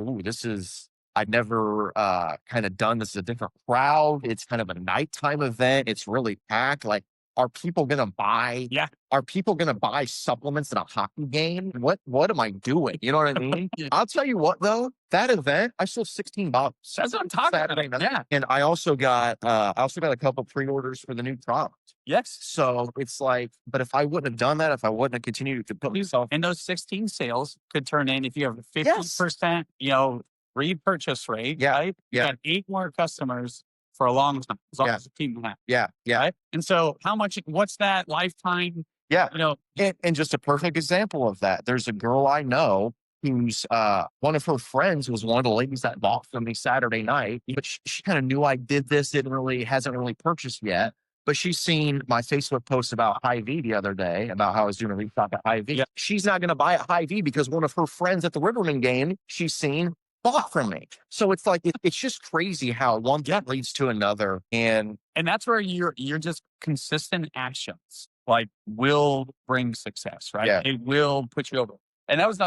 I've never kind of done this, is a different crowd. It's kind of a nighttime event. It's really packed. Like, are people going to buy? Yeah. Are people going to buy supplements at a hockey game? What am I doing? You know what I mean? I'll tell you what, though, that event, I sold $16. That's what I'm talking about. Yeah. And I also got a couple pre-orders for the new product. Yes. So it's like, but if I wouldn't have done that, if I wouldn't have continued to put myself, and those 16 sales could turn in, if you have a 50%, repurchase rate. Yeah. Right? You got 8 more customers for a long time, as long as the team that. Yeah. Right? And so what's that lifetime? Yeah. And just a perfect example of that. There's a girl I know who's one of her friends was one of the ladies that bought from me Saturday night, but she kind of knew I did this, hasn't really purchased yet. But she's seen my Facebook post about Hy-Vee the other day, about how I was doing a restock at Hy-Vee. Yeah. She's not going to buy at Hy-Vee because one of her friends at the Riverman game she's seen bought from me. So it's like, it's just crazy how one thing leads to another. And that's where you're just consistent actions like will bring success, right? Yeah. It will put you over. And that was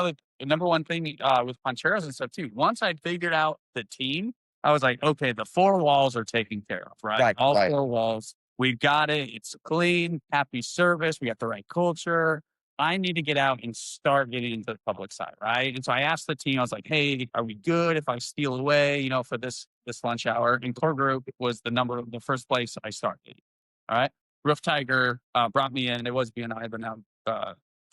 number one thing with Poncheros and stuff too. Once I figured out the team, I was like, okay, the 4 walls are taken care of, right? All 4 walls. We've got it. It's clean, happy service. We got the right culture. I need to get out and start getting into the public side, right? And so I asked the team, I was like, hey, are we good if I steal away, for this lunch hour? And Core Group was the first place I started. All right. Roof Tiger brought me in. It was BNI, but now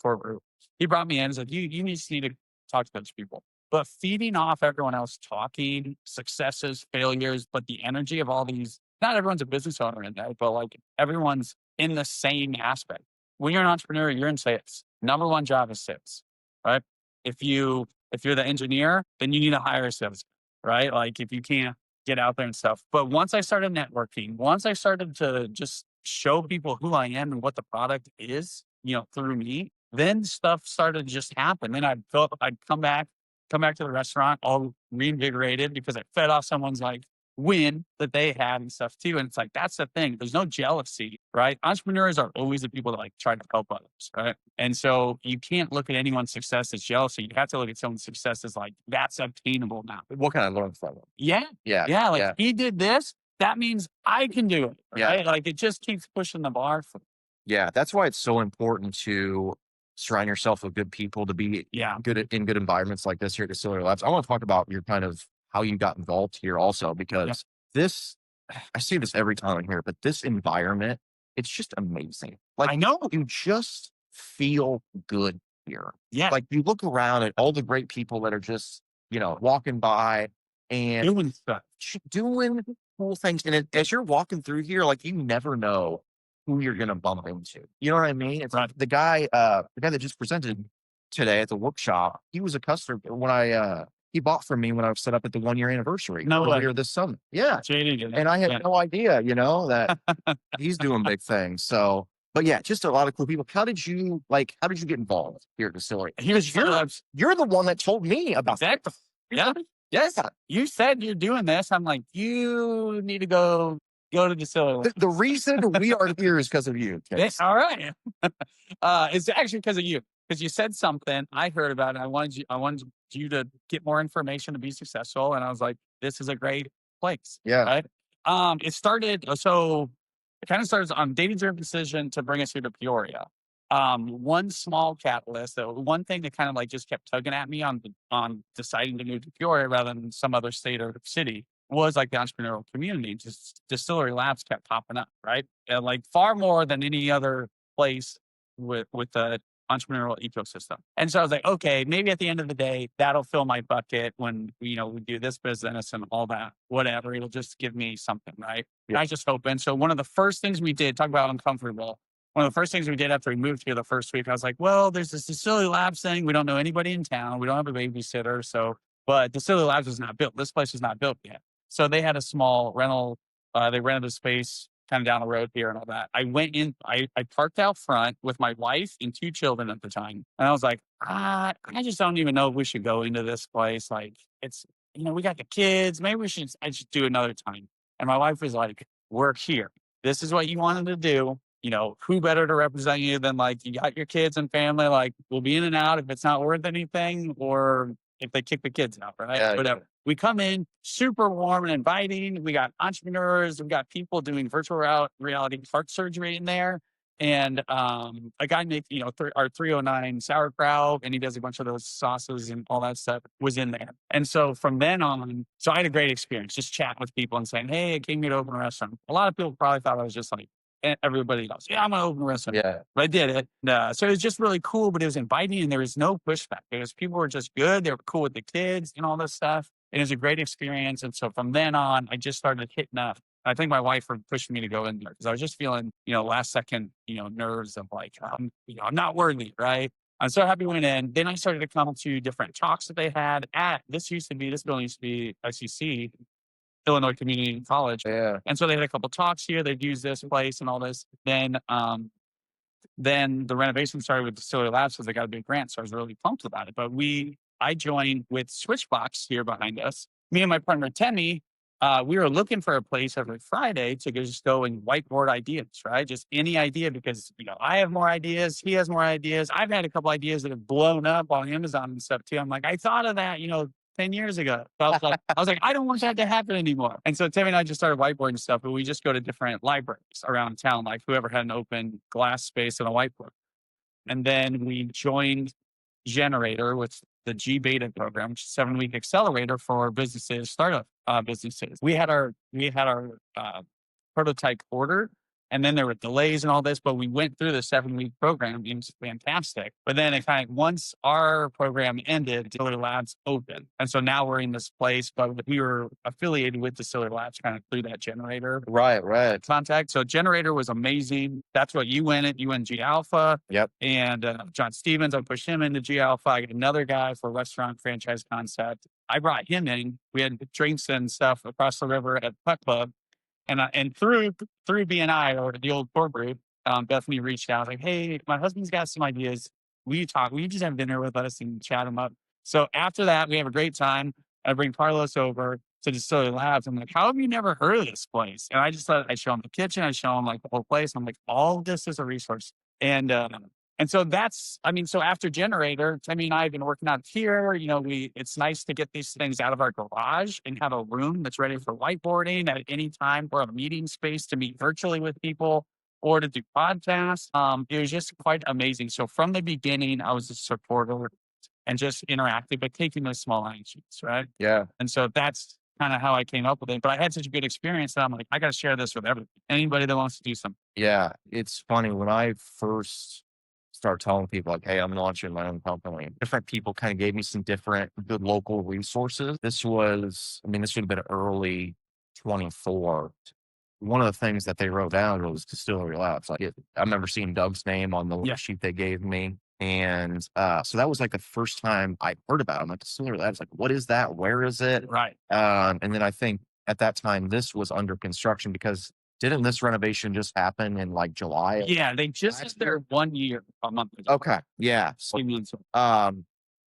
Core Group. He brought me in and said, you just need to talk to those people. But feeding off everyone else talking, successes, failures, but the energy of all these, not everyone's a business owner in that, but like everyone's in the same aspect. When you're an entrepreneur, you're in sales. Number one job is sales, right? If you're the engineer, then you need to hire a sales guy, right? Like if you can't get out there and stuff. But once I started networking, once I started to just show people who I am and what the product is, through me. Then stuff started to just happen. Then I'd come back to the restaurant all reinvigorated because I fed off someone's like win that they had and stuff too. And it's like, that's the thing. There's no jealousy, right? Entrepreneurs are always the people that like try to help others, right? And so you can't look at anyone's success as jealousy. You have to look at someone's success as like, that's obtainable now. What can I learn from it? Yeah. Yeah. Yeah. Like Yeah. he did this. That means I can do it, Yeah. right? Like it just keeps pushing the bar for. Yeah. That's why it's so important to surround yourself with good people, to be in good environments like this here at Distillery Labs. I want to talk about your kind of how you got involved here also, because this, I see this every time I'm here, but this environment, it's just amazing. Like, I know. you just feel good here. Yeah. Like you look around at all the great people that are just, walking by and Doing stuff. doing cool things. And as you're walking through here, like you never know who you're going to bump into. You know what I mean? It's Right. the guy that just presented today at the workshop. He was a customer when he bought from me when I was set up at the 1 year anniversary earlier this summer. Yeah. And I had no idea, that he's doing big things. So, but yeah, just a lot of cool people. How did you get involved here at Distillery? You're the one that told me about that. Yeah. Yes. You said you're doing this. I'm like, you need to go to Distillery. The reason we are here is because of you. All right. It's actually because of you. Because you said something, I heard about it. I wanted you to get more information to be successful. And I was like, this is a great place. Yeah. Right. It kind of started on data-driven decision to bring us here to Peoria. One small catalyst, one thing that kind of like just kept tugging at me on deciding to move to Peoria rather than some other state or city was like the entrepreneurial community. Just Distillery Labs kept popping up, right? And like far more than any other place with the entrepreneurial ecosystem. And so I was like, okay, maybe at the end of the day, that'll fill my bucket when, we do this business and all that, whatever. It'll just give me something, right? Yeah. I just hope. And so one of the first things we did, talk about uncomfortable. One of the first things we did after we moved here the first week, I was like, well, there's this Distillery Labs thing. We don't know anybody in town. We don't have a babysitter. But Distillery Labs was not built. This place was not built yet. So they had a small rental. They rented a space kind of down the road here and all that. I went in, I parked out front with my wife and 2 children at the time. And I was like, I just don't even know if we should go into this place. Like it's, we got the kids. Maybe I should do another time. And my wife was like, we're here. This is what you wanted to do. Who better to represent you than like, you got your kids and family, like we'll be in and out if it's not worth anything or if they kick the kids out, right? Yeah, Whatever. Yeah. We come in super warm and inviting. We got entrepreneurs. We got people doing virtual reality heart surgery in there. And a guy makes, our 309 sauerkraut, and he does a bunch of those sauces and all that stuff was in there. And so from then on, I had a great experience just chatting with people and saying, hey, I came here to open a restaurant. A lot of people probably thought I was just like, everybody else. Yeah, I'm going to open a restaurant. Yeah. But I did it. So it was just really cool, but it was inviting and there was no pushback. People were just good. They were cool with the kids and all this stuff. And it was a great experience. And so from then on, I just started hitting up. I think my wife were pushing me to go in there because I was just feeling, last second, nerves of like, I'm not worthy, right? I'm so happy we went in. Then I started to come to different talks that they had this building used to be ICC, Illinois Community College. Yeah. And so they had a couple talks here. They'd use this place and all this. Then the renovation started with Distillery Labs because they got a big grant. So I was really pumped about it. But I joined with Switchbox here behind us. Me and my partner, Temmie, we were looking for a place every Friday to just go and whiteboard ideas, right? Just any idea because, I have more ideas. He has more ideas. I've had a couple ideas that have blown up on Amazon and stuff too. I'm like, I thought of that, 10 years ago. So I was like, I don't want that to happen anymore. And so Temmie and I just started whiteboarding stuff, but we just go to different libraries around town, like whoever had an open glass space and a whiteboard. And then we joined Generator with the G Beta program, which is a 7-week accelerator for businesses, startup businesses. We had our prototype order. And then there were delays and all this, but we went through the 7-week program. It was fantastic. But then once our program ended, Distillery Labs opened. And so now we're in this place, but we were affiliated with Distillery Labs kind of through that Generator. Right. Contact. So Generator was amazing. That's what you went G Alpha. Yep. And John Stevens, I pushed him into G Alpha. I got another guy for restaurant franchise concept. I brought him in. We had drinks and stuff across the river at Putt Club. And through BNI or the old core group, Bethany reached out like, "Hey, my husband's got some ideas. Will you talk? Will you just have dinner with us and chat them up?" So after that, we have a great time. I bring Carlos over to Distillery Labs. I'm like, "How have you never heard of this place?" And I just thought I show him the kitchen. I show him like the whole place. I'm like, all of this is a resource. And so that's, I mean, so after Generator, Timmy and I have been working out here. It's nice to get these things out of our garage and have a room that's ready for whiteboarding at any time, or a meeting space to meet virtually with people or to do podcasts. It was just quite amazing. So from the beginning, I was a supporter and just interactive, but taking those small actions, right? Yeah. And so that's kind of how I came up with it. But I had such a good experience that I'm like, I got to share this with anybody that wants to do something. Yeah. It's funny when I first start telling people like, hey, I'm launching my own company. Different people kind of gave me some different good local resources. This would have been early 24. One of the things that they wrote down was Distillery Labs. I remember seeing Doug's name on the sheet they gave me. And so that was like the first time I heard about it. I'm like, Distillery Labs, like, what is that? Where is it? Right. And then I think at that time, this was under construction because didn't this renovation just happen in like July? Yeah, they just did their 1 year a month ago. Okay. Yeah. So, 3 months ago.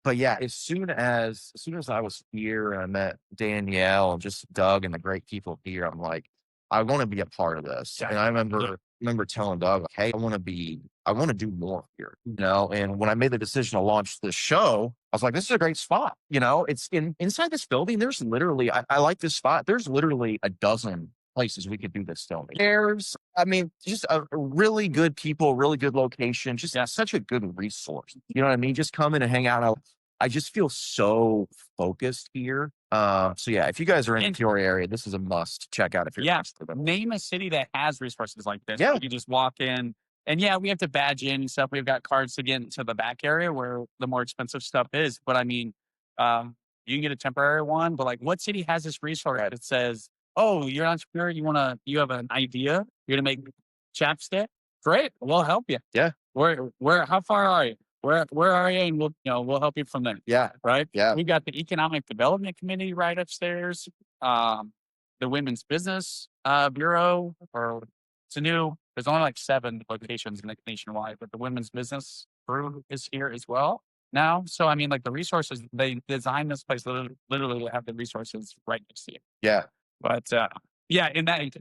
but yeah, as soon as I was here and I met Danielle and just Doug and the great people here, I'm like, I want to be a part of this. And I remember telling Doug, like, hey, I want to do more here, And when I made the decision to launch the show, I was like, this is a great spot. It's inside this building. There's literally, I like this spot. There's literally a dozen places we could do this filming. Just a really good people, really good location, just such a good resource. You know what I mean? Just come in and hang out. I just feel so focused here. So yeah, if you guys are in the Peoria area, this is a must check out if you're interested. Name a city that has resources like this. Yeah. You just walk in and we have to badge in and stuff. We've got cards to get into the back area where the more expensive stuff is. But you can get a temporary one, but like what city has this resource that says, oh, you're an entrepreneur, you have an idea, you're gonna make chapstick? Great, we'll help you. Yeah. How far are you? Where are you? And we'll help you from there. Yeah. Right. Yeah. We got the Economic Development Committee right upstairs. The Women's Business Bureau, there's only like 7 locations nationwide, but the Women's Business Bureau is here as well now. So like the resources, they designed this place literally to have the resources right next to you. Yeah. But in that,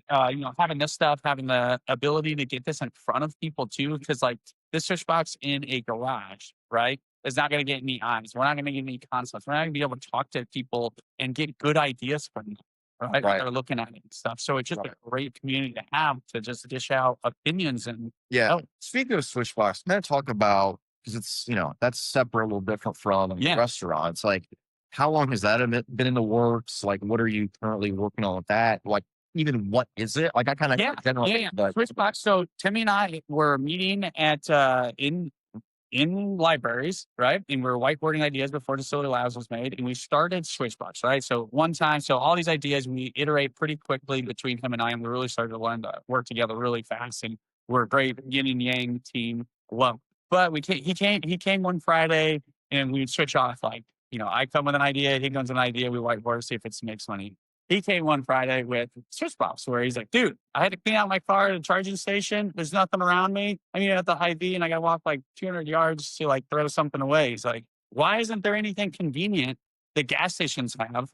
having this stuff, having the ability to get this in front of people too, because like this fish box in a garage, right, is not going to get any eyes. We're not going to get any concepts. We're not going to be able to talk to people and get good ideas from them, right? They're looking at it and stuff. So it's just a great community to have to just dish out opinions and Speaking of Switchbox, I'm going to talk about, because it's that's separate, a little different from restaurants. Like, how long has that been in the works? Like, what are you currently working on with that? Like, even what is it? Like, I kind of generally. But Switchbox. So Timmy and I were meeting at in libraries, right? And we were whiteboarding ideas before Distillery Labs was made, and we started Switchbox, right? So one time, all these ideas we iterate pretty quickly between him and I, and we really started to learn to work together really fast, and we're a great yin and yang team. Well, but he came one Friday, and we'd switch off like. I come with an idea, he comes with an idea, we whiteboard, see if it makes money. He came one Friday with Switchbox, where he's like, dude, I had to clean out my car at a charging station. There's nothing around me. I mean, at the Hy-Vee, and I got to walk like 200 yards to like throw something away. He's like, why isn't there anything convenient that gas stations have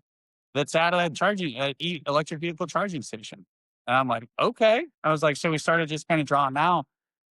that's at a electric vehicle charging station? And I'm like, okay. I was like, so we started just kind of drawing out.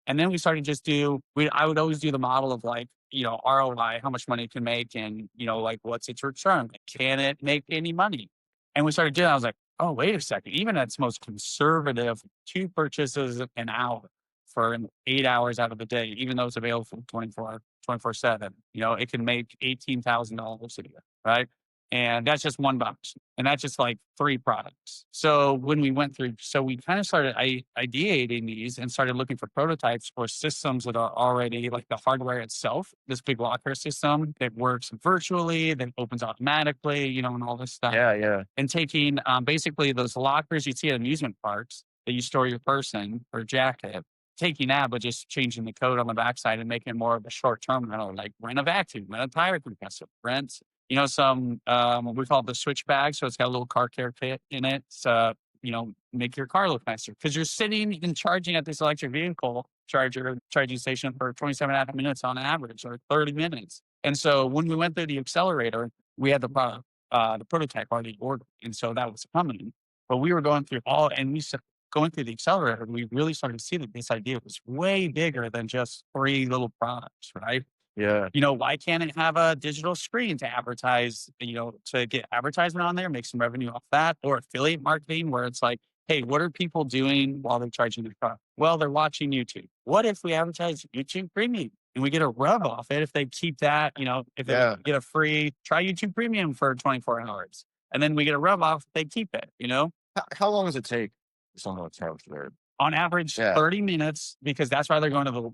And then we started I would always do the model of like, ROI, how much money it can make, and, like, what's its return? Can it make any money? And we started doing that. I was like, oh, wait a second. Even at its most conservative, 2 purchases an hour for 8 hours out of the day, even though it's available 24/7, it can make $18,000 a year, right? And that's just 1 box. And that's just like 3 products. So when we went through, we kind of started ideating these and started looking for prototypes or systems that are already like the hardware itself, this big locker system that works virtually, that opens automatically, and all this stuff. Yeah. And taking basically those lockers you see at amusement parks that you store your person or jacket, taking that, but just changing the code on the backside and making it more of a short-term rental, like rent a vacuum, rent a tire compressor, rent some what we call the switch bag. So it's got a little car care kit in it. It's make your car look nicer because you're sitting and charging at this electric vehicle charging station for 27.5 minutes on average or 30 minutes. And so when we went through the accelerator, we had the product, the prototype already ordered. And so that was coming. But we were going through going through the accelerator, we really started to see that this idea was way bigger than just 3 little products, right? Yeah. Why can't it have a digital screen to advertise, to get advertisement on there, make some revenue off that, or affiliate marketing where it's like, hey, what are people doing while they're charging their car? Well, they're watching YouTube. What if we advertise YouTube Premium and we get a rub off it if they keep that, if they get a free try YouTube Premium for 24 hours and then we get a rub off, if they keep it, How long does it take someone to charge there? on average 30 minutes because that's why they're going to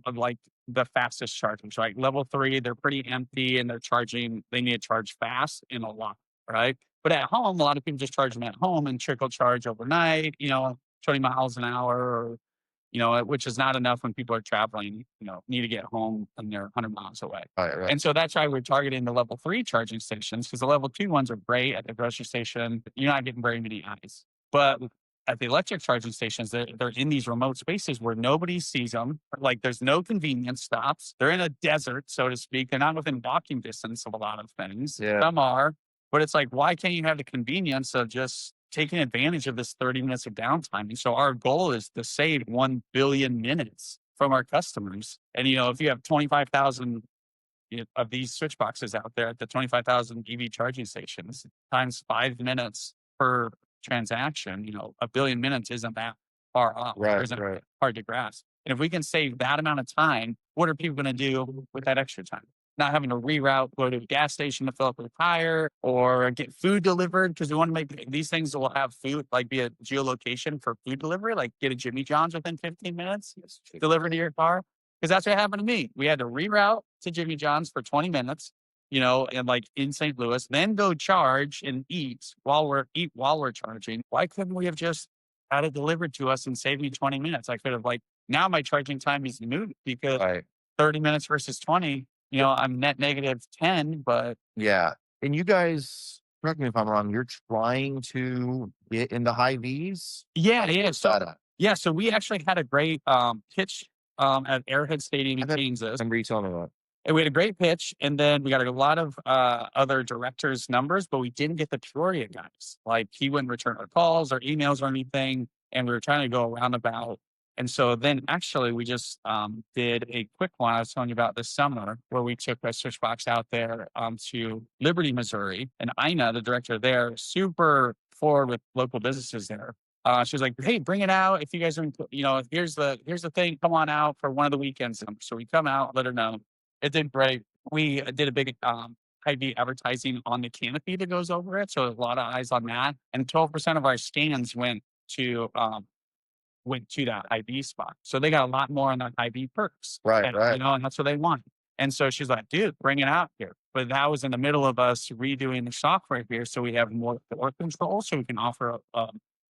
the fastest charging. So like level 3, they're pretty empty and they need to charge fast and a lot, right? But at home, a lot of people just charge them at home and trickle charge overnight, 20 miles an hour or, which is not enough when people are traveling, need to get home and they're 100 miles away. Right. And so that's why we're targeting the level 3 charging stations because the level 2 ones are great at the grocery station. You're not getting very many eyes. But at the electric charging stations, they're in these remote spaces where nobody sees them. Like there's no convenience stops. They're in a desert, so to speak. They're not within walking distance of a lot of things. Yeah. Some are, but it's like, why can't you have the convenience of just taking advantage of this 30 minutes of downtime? And so our goal is to save 1 billion minutes from our customers. And, if you have 25,000 of these switch boxes out there at the 25,000 EV charging stations times 5 minutes per transaction, 1 billion minutes isn't that far off. Right, Isn't right. hard to grasp. And if we can save that amount of time, what are people going to do with that extra time? Not having to reroute, go to a gas station to fill up their tire or get food delivered because we want to make these things that will have food, like be a geolocation for food delivery, like get a Jimmy John's within 15 minutes delivered to your car. Because that's what happened to me. We had to reroute to Jimmy John's for 20 minutes, and like in St. Louis, then go charge and eat while we're charging. Why couldn't we have just had it delivered to us and saved me 20 minutes? I could have now my charging time is moot because 30 minutes versus 20, I'm net negative 10, but yeah. And you guys, correct me if I'm wrong, you're trying to get into high Vs? Yeah. So we actually had a great pitch at Arrowhead Stadium in Kansas. Remember you telling me that. And we had a great pitch, and then we got a lot of other directors' numbers, but we didn't get the Peoria guys. Like he wouldn't return our calls or emails or anything, and we were trying to go roundabout. And so then actually we just did a quick one I was telling you about this summer where we took a Switchbox out there to Liberty, Missouri. And Ina, the director there, super forward with local businesses there. She was like, "Hey, bring it out. If you guys are, here's the thing. Come on out for one of the weekends." So we come out, let her know. It did great. We did a big high-V advertising on the canopy that goes over it. So a lot of eyes on that. And 12% of our scans went to that high-V spot. So they got a lot more on that high-V perks. Right. And that's what they want. And so she's like, "Dude, bring it out here." But that was in the middle of us redoing the software here. So we have more control. So we can offer a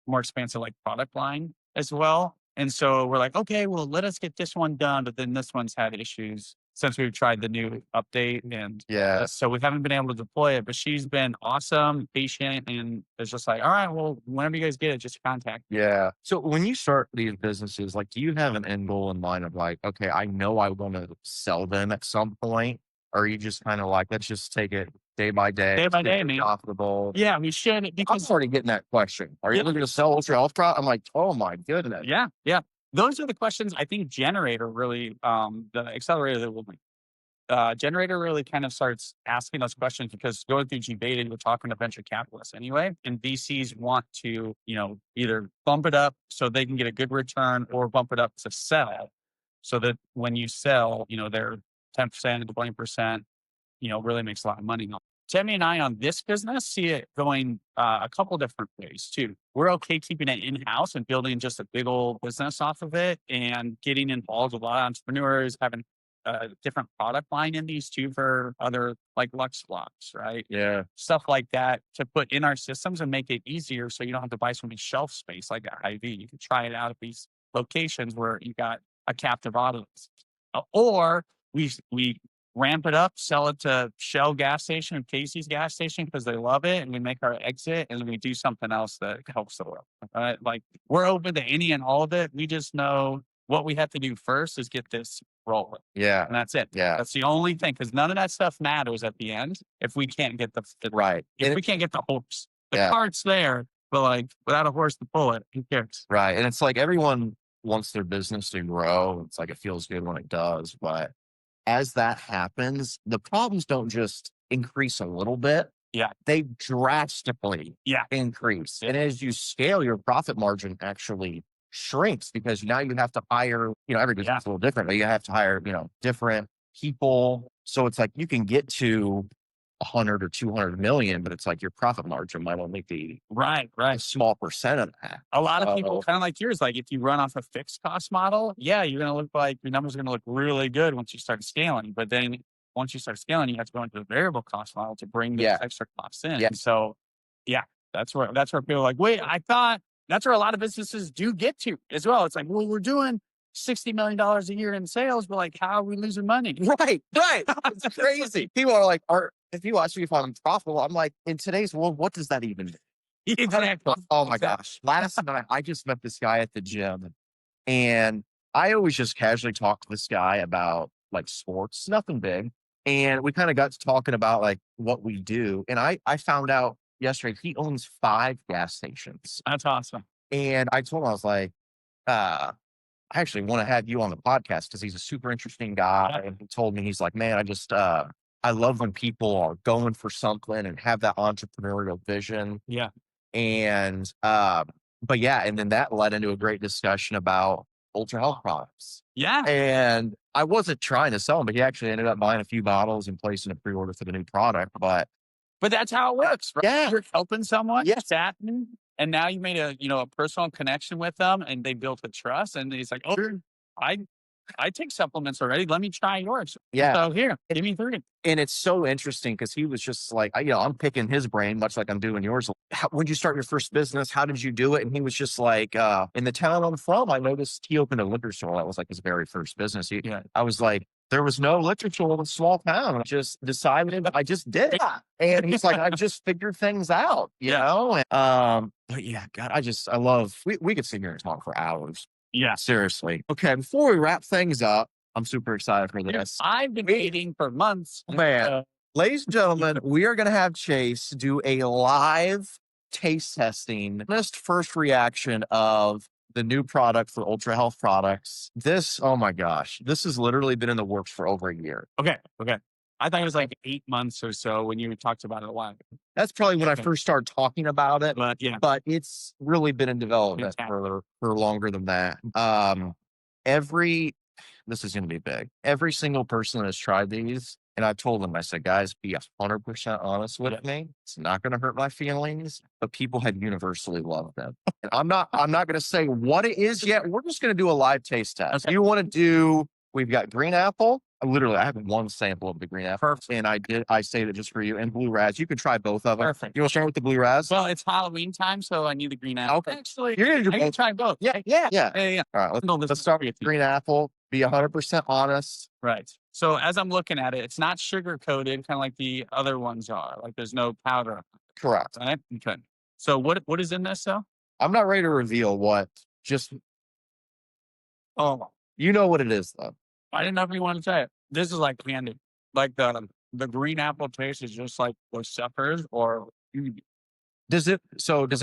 more expansive product line as well. And so we're like, okay, well, let us get this one done. But then this one's had issues since we've tried the new update. And so we haven't been able to deploy it, but she's been awesome, patient, and it's just like, all right, well, whenever you guys get it, just contact me. Yeah. So when you start these businesses, do you have an end goal in mind of okay, I know I want to sell them at some point? Or are you just kind of let's just take it day by day? Day by day, man. Profitable. Yeah, we should. I'm starting getting that question. Are you looking to sell yourself? I'm like, oh my goodness. Yeah. Those are the questions I think Generator really, the accelerator that we'll Generator really kind of starts asking those questions because going through G-Beta, we're talking to venture capitalists anyway, and VCs want to, either bump it up so they can get a good return or bump it up to sell so that when you sell, they're 10% to 20%, really makes a lot of money. Tammy and I on this business see it going a couple different ways too. We're okay keeping it in-house and building just a big old business off of it and getting involved with a lot of entrepreneurs, having a different product line in these too for other Lux blocks, right? Yeah. Stuff like that to put in our systems and make it easier so you don't have to buy so much shelf space like at Hy-Vee. You can try it out at these locations where you got a captive audience. Or we ramp it up, sell it to Shell gas station and Casey's gas station because they love it, and we make our exit, and we do something else that helps the world. Like we're open to any and all of it. We just know what we have to do first is get this rolling. Yeah. And that's it. Yeah. That's the only thing, because none of that stuff matters at the end if we can't get the Right. If we can't get the horse. The Yeah. cart's there, but like without a horse to pull it, who cares? Right. And it's like everyone wants their business to grow. It's like it feels good when it does. But as that happens, the problems don't just increase a little bit. Yeah. They drastically Yeah. increase. And as you scale, your profit margin actually shrinks because now you have to hire, every business is a little different, but you have to hire, different people. So it's like you can get to 100 or 200 million, but it's like your profit margin might only be Right. a small percent of that. A lot of people kind of like yours, like if you run off a fixed cost model, yeah, you're going to look like your numbers are going to look really good once you start scaling. But then once you start scaling, you have to go into the variable cost model to bring those extra costs in. Yeah. So yeah, that's where people are like, wait, I thought that's where a lot of businesses do get to as well. It's like, well, we're doing $60 million a year in sales, but like, how are we losing money? Right. It's crazy. People are like, if you ask me if I'm profitable, I'm like, in today's world, what does that even mean? Exactly. Oh my gosh. Last night, I just met this guy at the gym, and I always just casually talk to this guy about like sports, nothing big. And we kind of got to talking about like what we do. And I found out yesterday he owns 5 gas stations. That's awesome. And I told him, I was like, I actually want to have you on the podcast because he's a super interesting guy. Yeah. And he told me, he's like, man, I love when people are going for something and have that entrepreneurial vision. Yeah. And, but yeah, and then that led into a great discussion about ultra health products. Yeah. And I wasn't trying to sell them, but he actually ended up buying a few bottles and placing a pre-order for the new product. But that's how it works, right? Yeah. You're helping someone, Yes. chatting, and now you made a personal connection with them, and they built a trust. And he's like, oh, I take supplements already. Let me try yours. Yeah. So here, give me 3. And it's so interesting because he was just like, I'm picking his brain, much like I'm doing yours. When'd you start your first business? How did you do it? And he was just like, in the town I'm from, I noticed he opened a liquor store. That was like his very first business. I was like, there was no liquor store in a small town. I just decided, I just did it. And he's like, I just figured things out, you know? And, but yeah, God, I love, we could sit here and talk for hours. Yeah. Seriously. Okay. Before we wrap things up, I'm super excited for this. I've been waiting for months. Man, ladies and gentlemen, we are going to have Chase do a live taste testing, honest first reaction of the new product for Ultra Health Products. This, oh my gosh, this has literally been in the works for over a year. Okay. I thought it was like 8 months or so when you talked about it a while. That's probably when I first started talking about it. But yeah, But it's really been in development for longer than that. This is going to be big. Every single person that has tried these, and I told them, I said, guys, be 100% honest with me. It's not going to hurt my feelings, but people have universally loved them. And I'm not going to say what it is yet. We're just going to do a live taste test. Okay. You want to do, we've got green apple. I have one sample of the green apple. Perfect. And I saved it just for you. And blue raz. You can try both of them. Perfect. You want to start with the blue raz? Well, it's Halloween time, so I need the green apple. Okay. Actually, You're going to do I can both. try both. Yeah. All right. No, Let's start with green apple. Be 100% honest. Right. So as I'm looking at it, it's not sugar coated, kind of like the other ones are. Like there's no powder. Correct. Right? Okay. So what is in this though? I'm not ready to reveal what. Just you know what it is though. I didn't know if you wanted to say it. This is like candy. Like the green apple taste is just like what suffers or Does it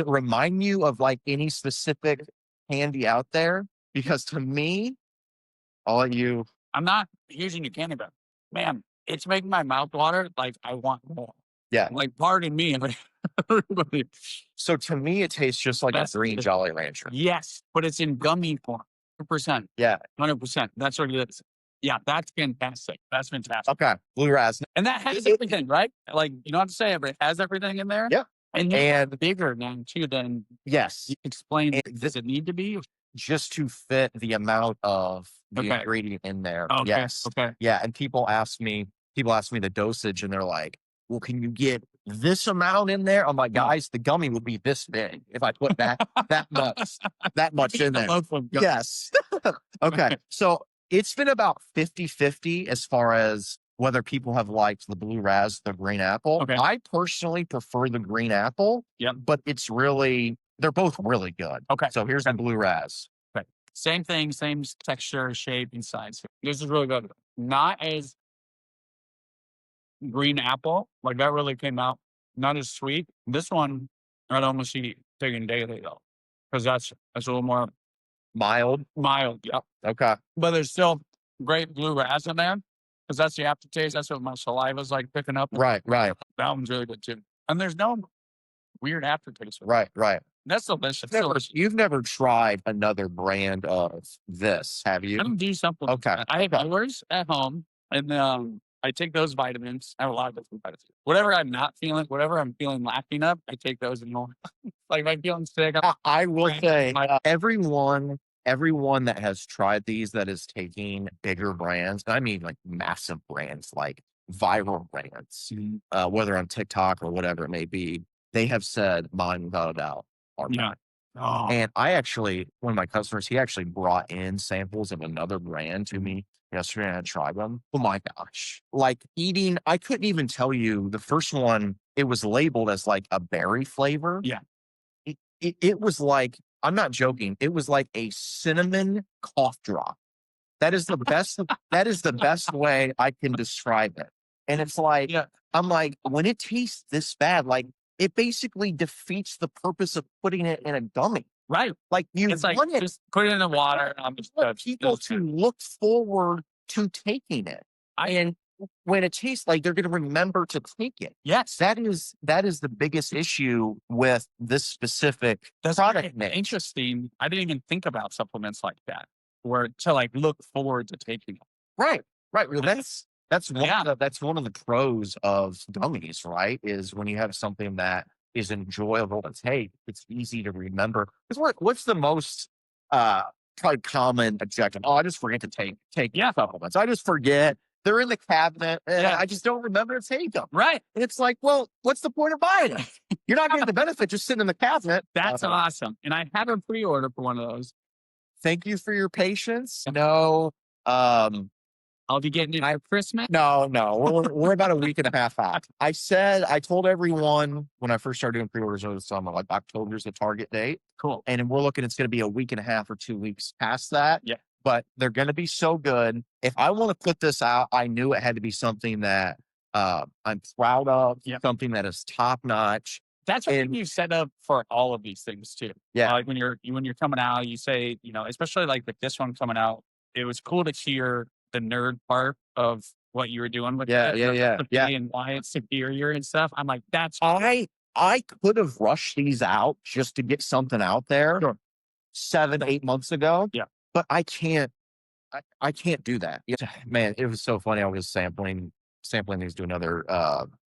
remind you of like any specific candy out there? Because to me, I'll let you. I'm not using your candy bar. Man, it's making my mouth water. Like I want more. Yeah. Like pardon me. Everybody. So to me, it tastes just like a green Jolly Rancher. Yes, but it's in gummy form. 100%. Yeah. 100%. That's what it is. Yeah, that's fantastic. That's fantastic. Okay. Blue raz. And that has everything, right? Like, you don't have to say it, but it has everything in there. Yeah. And bigger now, too, than yes. you explain. Does it need to be? Just to fit the amount of the ingredient in there. Okay. Yes. Okay. Yeah. And people ask me the dosage and they're like, well, can you get this amount in there? I'm like, guys, the gummy would be this big if I put that much in there. Yes. Okay. So it's been about 50-50 as far as whether people have liked the blue raz, the green apple. Okay. I personally prefer the green apple. Yep. But they're both really good. Okay. So here's the blue raz. Okay. Same thing, same texture, shape, and size. This is really good. Not as green apple, like that really came out. Not as sweet. This one, I'd almost eat taking daily though, because that's a little more Mild. Yep. Okay. But there's still great blue raz in there because that's the aftertaste. That's what my saliva's like picking up. Right. That one's really good too. And there's no weird aftertaste. Right. That's delicious. You've never tried another brand of this, have you? I don't do supplements. Okay. I have hours at home, and I take those vitamins. I have a lot of different vitamins. Whatever I'm feeling lacking of, I take those and more. Like if I'm feeling sick, I will say everyone that has tried these that is taking bigger brands, I mean like massive brands, like viral brands, whether on TikTok or whatever it may be, they have said mine without a doubt are not. Oh. And one of my customers, he actually brought in samples of another brand to me yesterday and I tried them. Oh my gosh. Like I couldn't even tell you the first one, it was labeled as like a berry flavor. Yeah. It was like, I'm not joking. It was like a cinnamon cough drop. That is the best way I can describe it. And it's like, I'm like, when it tastes this bad, like it basically defeats the purpose of putting it in a gummy. Right. Like just put it in the water. People to look forward to taking it. And when it tastes like they're going to remember to take it. Yes. That is the biggest issue with this specific product mix. Interesting. I didn't even think about supplements like that, or to like look forward to taking it. Right. Well, that's one of the pros of gummies, right? Is when you have something that is enjoyable to take, it's easy to remember. Because what's the most probably common objection? Oh, I just forget to take supplements. I just forget. They're in the cabinet, and I just don't remember to take them. Right. And it's like, well, what's the point of buying it? You're not getting the benefit just sitting in the cabinet. That's awesome. And I have a pre-order for one of those. Thank you for your patience. No, I'll be getting it by Christmas. No, we're about a week and a half out. I told everyone when I first started doing pre-orders over the summer, like October's the target date. Cool. And we're looking, it's going to be a week and a half or 2 weeks past that. Yeah. But they're going to be so good. If I want to put this out, I knew it had to be something that I'm proud of, something that is top notch. That's what you set up for all of these things too. Yeah. Like when you're coming out, you say, especially like with this one coming out, it was cool to hear the nerd part of what you were doing with it. And why it's superior and stuff. I'm like, I could have rushed these out just to get something out there 7-8 months ago. Yeah. But I can't do that. Man, it was so funny. I was sampling these to another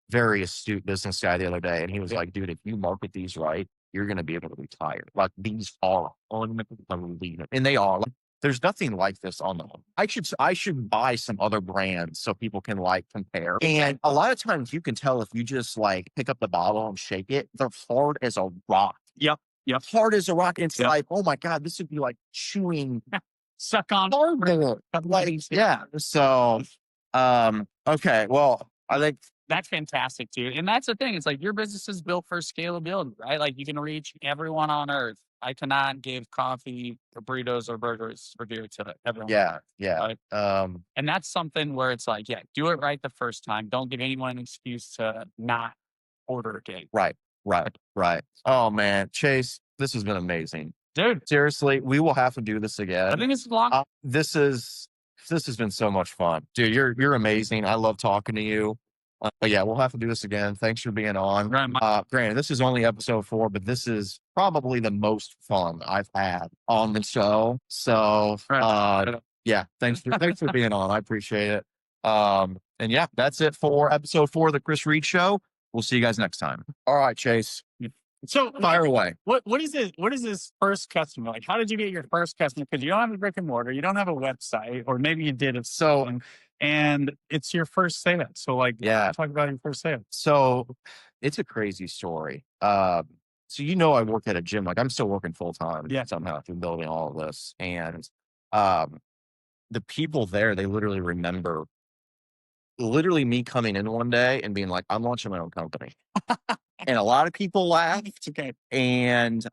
very astute business guy the other day. And he was like, dude, if you market these right, you're going to be able to retire. Like these are unbelievable. And they are. Like, there's nothing like this on them. I should buy some other brands so people can like compare. And a lot of times you can tell if you just like pick up the bottle and shake it, they're hard as a rock. Yep. Hard as a rock. And it's like, oh my God, this would be like chewing. Suck on. Yeah. So, okay. Well, I think that's fantastic, dude. And that's the thing. It's like your business is built for scalability, right? Like you can reach everyone on earth. I cannot give coffee or burritos or burgers or beer to everyone. Yeah. Right? And that's something where it's like, do it right the first time. Don't give anyone an excuse to not order again. Right. Oh man, Chase, this has been amazing. Dude. Seriously, we will have to do this again. I think it's long. This has been so much fun. Dude, you're amazing. I love talking to you. But yeah, we'll have to do this again. Thanks for being on. Granted, this is only episode 4, but this is probably the most fun I've had on the show. So yeah, thanks for being on. I appreciate it. And yeah, that's it for episode 4 of the Chris Reid Show. We'll see you guys next time. All right, Chase. So fire away. What is this first customer? Like, how did you get your first customer? Because you don't have a brick and mortar, you don't have a website, or maybe you did it. So, and it's your first sale. So like, talk about your first sale. So it's a crazy story. So I work at a gym, like I'm still working full time somehow through building all of this. And the people there, they literally remember literally me coming in one day and being like, I'm launching my own company. And a lot of people laughed. Okay. And,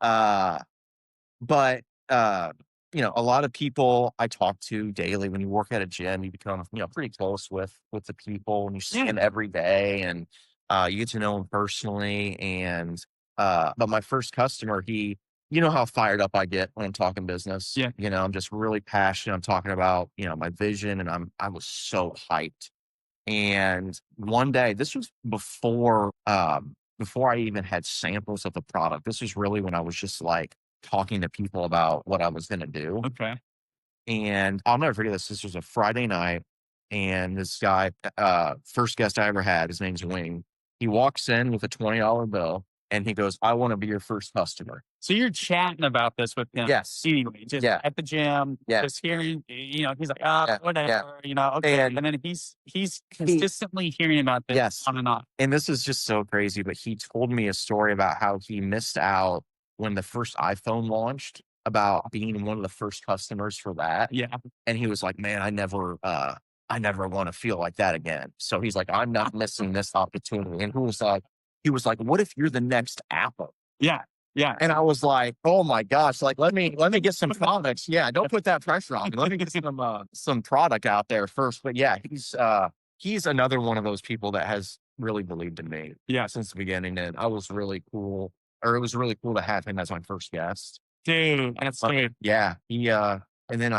but, a lot of people I talk to daily. When you work at a gym, you become, pretty close with the people, and you see them every day, and you get to know them personally. And, but my first customer, you know how fired up I get when I'm talking business. Yeah. I'm just really passionate. I'm talking about, my vision, and I was so hyped. And one day, this was before I even had samples of the product. This was really when I was just like talking to people about what I was going to do. Okay. And I'll never forget this. This was a Friday night, and this guy, first guest I ever had, his name's Wing. He walks in with a $20 bill, and he goes, "I want to be your first customer." So you're chatting about this with him. Yes. Anyway, just Yeah. at the gym, Yeah. just hearing, he's like, Yeah. whatever, Yeah. okay. And And then he's consistently hearing about this Yes. on and on. And this is just so crazy, but he told me a story about how he missed out when the first iPhone launched, about being one of the first customers for that. Yeah. And he was like, "Man, I never want to feel like that again." So he's like, "I'm not missing this opportunity." And he was like, "What if you're the next Apple?" Yeah. Yeah. And I was like, "Oh my gosh, like let me get some products." Yeah, don't put that pressure on me. Let me get some product out there first. But yeah, he's another one of those people that has really believed in me, Yeah. since the beginning. And it was really cool to have him as my first guest. Dude, that's great. Yeah, and then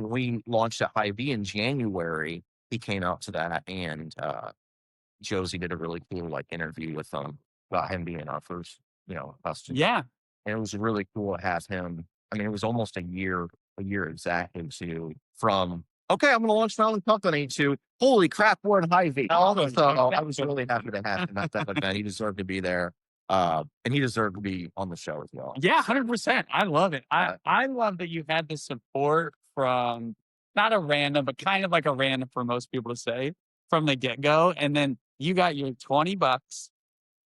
we launched at Hy-Vee in January. He came out to that, and Josie did a really cool interview with him about him being our first, customer. Yeah. And it was really cool to have him. I mean, it was almost a year exactly, from okay, I'm going to launch my own company, to holy crap, we're in Hy-Vee. So I was really happy to have him at that event. He deserved to be there. And he deserved to be on the show as well. Yeah, 100%. I love it. I love that you had the support from not a random, but kind of like a random for most people to say from the get go. And then you got your $20,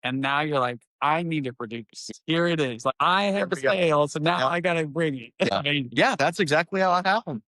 and now you're like, I need to produce. Here it is. Like, I have the sales, and now I got to bring it. Yeah. I mean, Yeah, that's exactly how it happened.